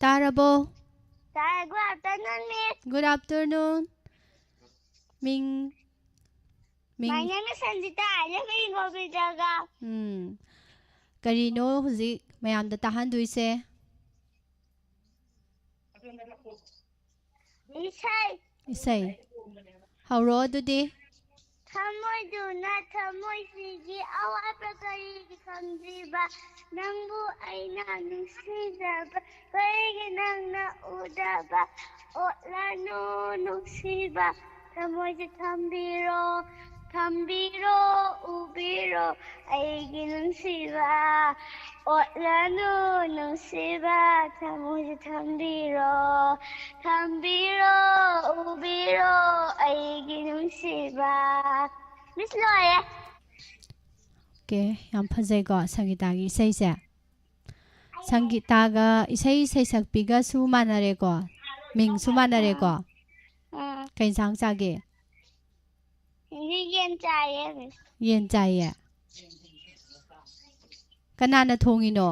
Tarabo. Tare, good afternoon, Miss. Good afternoon. Ming. My name is Sanjita. I live in Gobijaga. Karino huzik mayamda tahanduise. Isay. Isay. Hawro adudi. ꯊꯃꯣꯏꯗꯨꯅ ꯊꯃꯣꯏꯁꯤꯒꯤ ꯑꯋꯥꯠꯄ ꯀꯔꯤꯒꯤ ꯈꯪꯗ꯭ꯔꯤꯕ ꯅꯪꯕꯨ ꯑꯩꯅ ꯅꯨꯡꯁꯤꯖꯕ ꯀꯔꯤꯒꯤ ꯅꯪꯅ ꯎꯗꯕ ꯑꯣꯠꯂꯅꯨ ꯅꯨꯡꯁꯤꯕ ꯊꯃꯣꯏꯁꯦ ꯊꯝꯕꯤꯔꯣ ꯊꯝꯕꯤꯔꯣ ꯎꯕꯤꯔꯣ ꯑꯩꯒꯤ ꯅꯨꯡꯁꯤꯕ ꯑꯣꯠꯂꯅꯨ ꯅꯨꯡꯁꯤꯕ ꯊꯃꯣꯏꯁꯦ ꯊꯝꯕꯤꯔോ ꯊꯝꯕꯤꯔꯣ 우비로 아이기 눈시바 미스 로예 오케이 ꯌꯥꯝ ꯐꯖꯩꯀꯣ ꯁꯪꯒꯤꯇꯥꯒꯤ ꯏꯁꯩꯁꯦ ꯁꯪꯒꯤꯇꯥꯒ ꯏꯁꯩ ꯁꯩꯁꯛꯄꯤꯒꯁꯨ ꯃꯥꯟꯅꯔꯦꯀꯣ ꯃꯤꯡꯁꯨ ꯃꯥꯟꯅꯔꯦꯀꯣ ꯀꯩ ꯏꯟꯁꯥꯡ ꯆꯥꯒꯦ ꯌꯦꯟ ꯆꯥꯏꯌꯦ 미스 ꯌꯦꯟ ꯆꯥꯏꯌꯦ ꯀꯅꯥꯅ ꯊꯣꯡꯉꯤꯅꯣ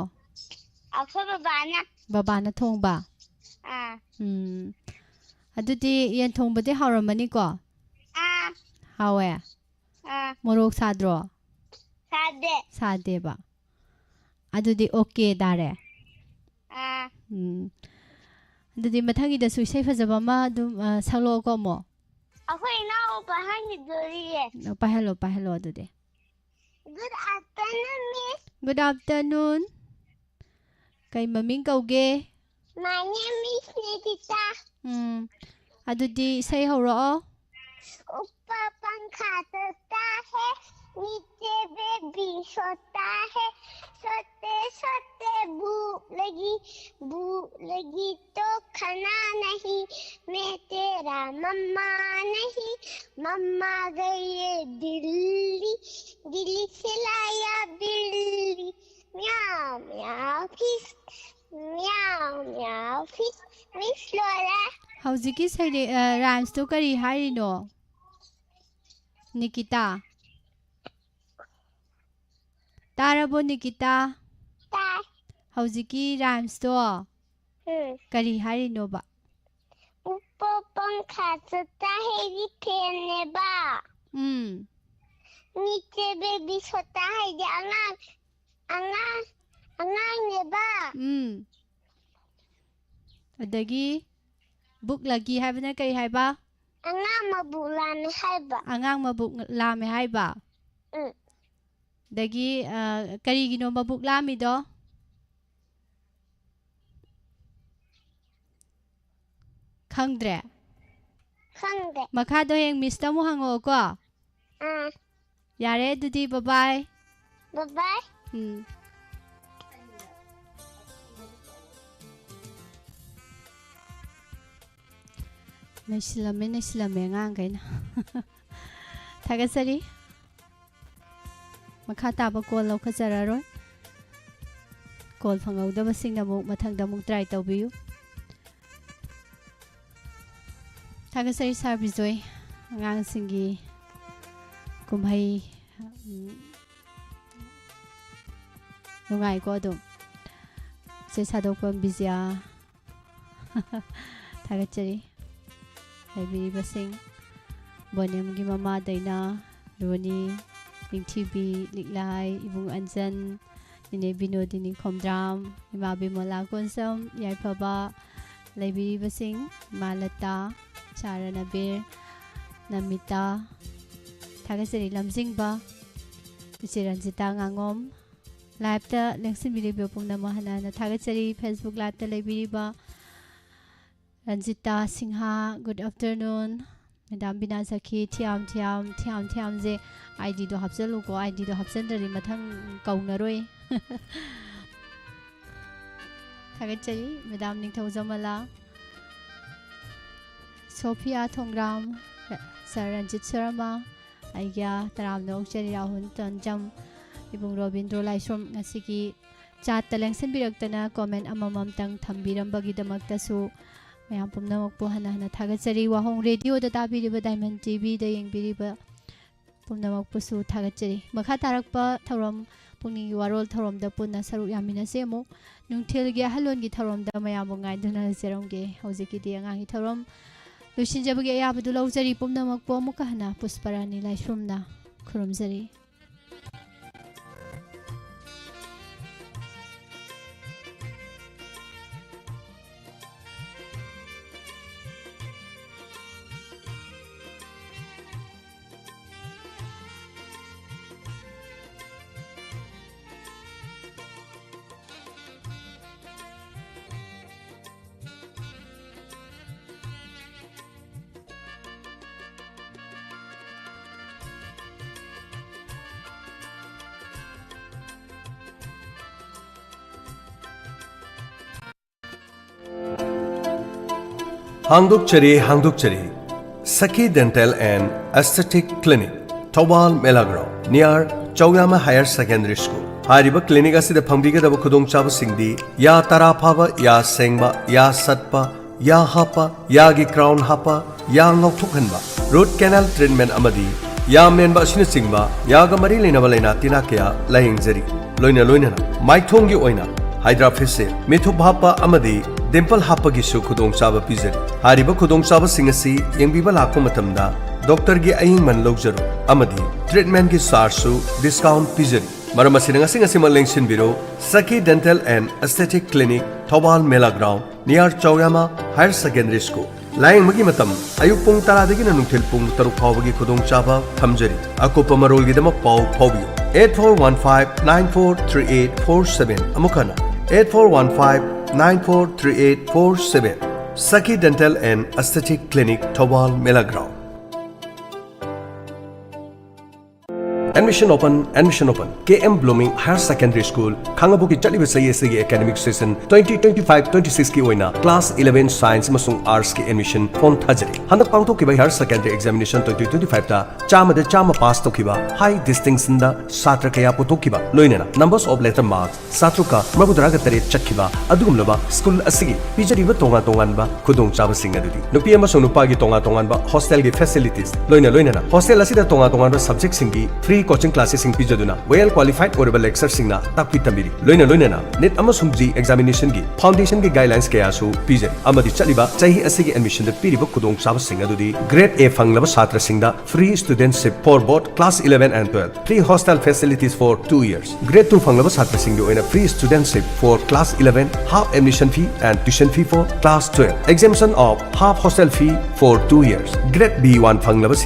ꯑꯩꯈꯣꯏ ꯕꯕꯥꯅ ꯕꯕꯥꯅ ꯊꯣꯡꯕ ꯑꯗꯨꯗꯤ ꯌꯦꯟ ꯊꯣꯡꯕꯗꯤ ꯍꯥꯎꯔꯝꯃꯅꯤꯀꯣ ꯍꯥꯎꯋꯦ ꯃꯣꯔꯣꯛ ꯁꯥꯗ꯭ꯔꯣ 사대 ꯁꯥꯗꯦꯕ ꯑꯗꯨꯗꯤ ꯑꯣꯀꯦ ꯇꯥꯔꯦ ꯑꯗꯨꯗꯤ ꯃꯊꯪꯒꯤꯗꯁꯨ ꯏꯁꯩ ꯐꯖꯕ ꯑꯃ ꯑꯗꯨꯝ ꯁꯛꯂꯛꯑꯣꯀꯣ ꯑꯃꯨꯛ ꯑꯩꯈꯣꯏ ꯏꯅꯥꯎꯄꯥ ꯍꯪꯈꯤꯗꯣꯔꯤꯌꯦ ꯄꯥꯏꯍꯜꯂꯣ ꯄꯥꯏꯍꯜꯂꯣ ꯑꯗꯨꯗꯤ Good afternoon, Miss. Good afternoon. ꯀꯩ ꯃꯃꯤꯡ ꯀꯧꯒꯦ? My name is Nikita. ꯑꯗꯨꯗꯤ ꯏꯁꯩ ꯍꯧꯔꯛꯑꯣ. ऊपर पंखा चलता है नीचे बेबी सोता है सोते सोते भूख लगी तो खाना नहीं मैं तेरा मम्मा नहीं मम्मा गई है दिल्ली दिल्ली से लाया बिल्ली म्याऊ म्याऊ फिश म्याऊ म्याऊ फिश मिस लोला ꯍꯧꯖꯤꯛꯀꯤ ꯔꯥꯏꯝꯁꯇꯣ ꯀꯔꯤ ꯍꯥꯏꯔꯤꯅꯣ? ꯅꯤꯀꯤꯇꯥ ꯇꯥꯔꯕꯣ ꯅꯤꯀꯤꯇꯥ? ꯇꯥꯏ. ꯍꯧꯖꯤꯛꯀꯤ ꯔꯥꯏꯝꯁꯇꯣ ꯀꯔꯤ ꯍꯥꯏꯔꯤꯅꯣꯕ? ऊपर पंखा चलता है ये फैन नेबा नीचे बेबी सोता है ये अनांग नेबा ꯑꯗꯒꯤ ꯕꯨꯛ ꯂꯒꯤ ꯍꯥꯏꯕꯅ ꯀꯔꯤ ꯍꯥꯏꯕ? ꯑꯉꯥꯡ ꯃꯕꯨꯛ ꯂꯥꯝꯃꯦ ꯍꯥꯏꯕ. ꯑꯉꯥꯡ ꯃꯕꯨꯛ ꯂꯥꯝꯃꯦ ꯍꯥꯏꯕ. ꯑꯗꯒꯤ ꯀꯔꯤꯒꯤꯅꯣ ꯃꯕꯨꯛ ꯂꯥꯝꯃꯤꯗꯣ? ꯈꯪꯗ꯭ꯔꯦ? ꯈꯪꯗꯦ. ꯃꯈꯥꯗꯣ ꯍꯌꯦꯡ ꯃꯤꯁꯇ ꯑꯃꯨꯛ ꯍꯪꯉꯛꯑꯣꯀꯣ. ꯌꯥꯔꯦ ꯑꯗꯨꯗꯤ ꯕꯥꯏ. ꯕꯥꯏ. ꯅꯩꯁꯤꯜꯂꯝꯃꯦ ꯑꯉꯥꯡꯈꯩꯅ. ꯊꯥꯒꯠꯆꯔꯤ. ꯃꯈꯥ ꯇꯥꯕ ꯀꯣꯜ ꯂꯧꯈꯠꯆꯔꯔꯣꯏ. ꯀꯣꯜ ꯐꯪꯍꯧꯗꯕꯁꯤꯡꯅ ꯑꯃꯨꯛ ꯃꯊꯪꯗ ꯑꯃꯨꯛ ꯇ꯭ꯔꯥꯏ ꯇꯧꯕꯤꯌꯨ. ꯊꯥꯒꯠꯆꯔꯤ ꯁꯥꯔ ꯕꯤꯖꯣꯏ. ꯑꯉꯥꯡꯁꯤꯡꯒꯤ ꯀꯨꯝꯍꯩ ꯅꯨꯡꯉꯥꯏꯀꯣ ꯑꯗꯨꯝ. ꯏꯆꯦ ꯁꯥꯗꯣꯛꯄꯝ ꯕꯤꯖꯌꯥ. ꯊꯥꯒꯠꯆꯔꯤ. ꯂꯩꯕꯤꯔꯤꯕꯁꯤꯡ ꯕꯣꯅꯦꯝꯒꯤ ꯃꯃꯥ ꯗꯩꯅꯥ, ꯔꯣꯅꯤ, ꯅꯤꯡꯊꯤꯕꯤ, ꯂꯤꯛꯂꯥꯏ, ꯏꯕꯨꯡ ꯑꯟꯖꯟ, ꯏꯅꯦ ꯕꯤꯅꯣꯗꯤꯅꯤ ꯈꯣꯝꯗ꯭ꯔꯥꯝ, ꯏꯃꯥ ꯕꯤꯃꯣꯂꯥ ꯀꯣꯟꯁꯝ, ꯌꯥꯏꯐꯕ, ꯂꯩꯕꯤꯔꯤꯕꯁꯤꯡ ꯃꯥꯂꯇꯥ, ꯁꯥꯔ ꯅꯕꯤꯔ, ꯅꯃꯤꯇꯥ, ꯊꯥꯒꯠꯆꯔꯤ ꯂꯝꯖꯤꯡꯕ, ꯏꯆꯦ ꯔꯟꯖꯤꯇꯥ ꯉꯥꯉꯣꯝ, ꯂꯥꯏꯚꯇ ꯂꯦꯡꯁꯤꯟꯕꯤꯔꯤꯕ ꯄꯨꯝꯅꯃꯛ ꯍꯟꯅ ꯍꯟꯅ ꯊꯥꯒꯠꯆꯔꯤ. ꯐꯦꯁꯕꯨꯛ ꯂꯥꯏꯚꯇ ꯂꯩꯕꯤꯔꯤꯕ ꯔꯟꯖꯤꯇꯥ ꯁꯤꯡꯍꯥ, ꯒꯨꯗ ꯑꯐꯇꯔꯅꯨꯟ, ꯃꯦꯗꯥꯝ ꯕꯤꯅꯥ ꯁꯈꯤ, ꯊꯤꯌꯥꯝꯁꯦ ꯑꯥꯏꯗꯤꯗꯣ ꯍꯥꯞꯆꯜꯂꯨꯀꯣ. ꯑꯥꯏꯗꯤꯗꯣ ꯍꯥꯞꯆꯟꯗ꯭ꯔꯗꯤ ꯃꯊꯪ ꯀꯧꯅꯔꯣꯏ. ꯊꯥꯒꯠꯆꯔꯤ ꯃꯦꯗꯥꯝ ꯅꯤꯡꯊꯧꯖꯃꯂꯥ, ꯁꯣꯐꯤꯌꯥ ꯊꯣꯡꯒ꯭ꯔꯥꯝ, ꯁꯔ ꯔꯟꯖꯤꯠ ꯁꯔꯃ, ꯑꯩꯒ꯭ꯌꯥ ꯇꯔꯥꯝꯅ ꯑꯣꯛꯆꯔꯤ ꯔꯥꯍꯨꯜ ꯇꯣꯟꯖꯝ, ꯏꯕꯨꯡ ꯔꯣꯕꯤꯟꯗ꯭ꯔꯣ ꯂꯥꯏꯁ꯭ꯔꯣꯝ. ꯉꯁꯤꯒꯤ ꯆꯥꯠꯇ ꯂꯦꯡꯁꯤꯟꯕꯤꯔꯛꯇꯅ ꯀꯣꯃꯦꯟ ꯑꯃꯃꯝꯇꯪ ꯊꯝꯕꯤꯔꯝꯕꯒꯤꯗꯃꯛꯇꯁꯨ ꯃꯌꯥꯝ ꯄꯨꯝꯅꯃꯛꯄꯨ ꯍꯟꯅ ꯍꯟꯅ ꯊꯥꯒꯠꯆꯔꯤ. ꯋꯥꯍꯣꯡ ꯔꯦꯗꯤꯑꯣꯗ ꯇꯥꯕꯤꯔꯤꯕ ꯗꯥꯏꯃꯟ ꯇꯤꯚꯤꯗ ꯌꯦꯡꯕꯤꯔꯤꯕ ꯄꯨꯝꯅꯃꯛꯄꯨꯁꯨ ꯊꯥꯒꯠꯆꯔꯤ. ꯃꯈꯥ ꯇꯥꯔꯛꯄ ꯊꯧꯔꯝ ꯄꯨꯛꯅꯤꯡꯒꯤ ꯋꯥꯔꯣꯜ ꯊꯧꯔꯝꯗ ꯄꯨꯟꯅ ꯁꯔꯨꯛ ꯌꯥꯃꯤꯟꯅꯁꯤ. ꯑꯃꯨꯛ ꯅꯨꯡꯊꯤꯜꯒꯤ ꯑꯍꯜꯂꯣꯟꯒꯤ ꯊꯧꯔꯝꯗ ꯃꯌꯥꯝꯕꯨ ꯉꯥꯏꯗꯨꯅ ꯂꯩꯖꯔꯝꯒꯦ. ꯍꯧꯖꯤꯛꯀꯤꯗꯤ ꯑꯉꯥꯡꯒꯤ ꯊꯧꯔꯝ ꯂꯣꯏꯁꯤꯟꯖꯕꯒꯤ ꯑꯌꯥꯕꯗꯨ ꯂꯧꯖꯔꯤ. ꯄꯨꯝꯅꯃꯛꯄꯨ ꯑꯃꯨꯛꯀ ꯍꯟꯅ ꯄꯨꯁꯄꯔꯥꯅꯤ ꯂꯥꯏꯁ꯭ꯔꯝꯅ ꯈꯨꯔꯨꯝꯖꯔꯤ. Hangdukchari Saki Dental and Aesthetic Clinic Thawal Melagrao near Chawyama Higher Secondary School. Hariba clinic asida phangbigadaba khudongchaba singdi ya tara phaba ya sengba ya satpa ya hapa ya gi crown hapa ya ngauthokhanba root canal treatment amadi ya menba asina singba ya ga mari leinaba leina tina kya lahingzari loina loina maithongi oina hydra facial metho hapa amadi dimple hapa gi su khudongchaba pizari hariba khudongchaba singasi yengbiba lakpa matamda doctor gi aying man logjaru amadi treatment gi sarsu discount pizari Maram asina lengsin biro Saki Dental and Aesthetic Clinic Thawal Mela Ground near Chawyama Higher Secondary School. Lying magi matam ayuk pung taradagi na nungthil pung taruk phawagi khudong chaba thamjari akopa marol gi dama pau phawbiyo 8415943847 amukana 8415943847 Saki Dental and Aesthetic Clinic Thawal Mela Ground. Admission open. KM Blooming Higher Secondary School, Kangabuki Chaliba Sayesigi Academic Session 2025-26 ki oina Class 11 Science Masung Arts ki admission form thajari. Handak pangto ki Higher Secondary Examination 2025 ta chama pass to kiba high distinction da satra kaya puto kiba loinena numbers of letter marks satruka mabudaraga tare chakkiba adugumlaba school asigi pijariba tongan ba khudong chaba singa dudi nupi amasung nupa gi tongan ba hostel gi facilities loinena hostel asida tongan ba subject singi free coaching classes sing pijaduna well qualified orable lecturer singna takpi tambiri loina net amasung ji examination gi foundation gi guidelines kaya su pije amadi chaliba chahi asigi admission da piriba khudong chaba singa dudi grade A fanglaba satra singda free studentship for both class 11 and 12 free hostel facilities for 2 years grade 2 fanglaba satra singdi oina free studentship for class 11 half admission fee and tuition fee for class 12 exemption of half hostel fee for 2 years grade B1 fanglaba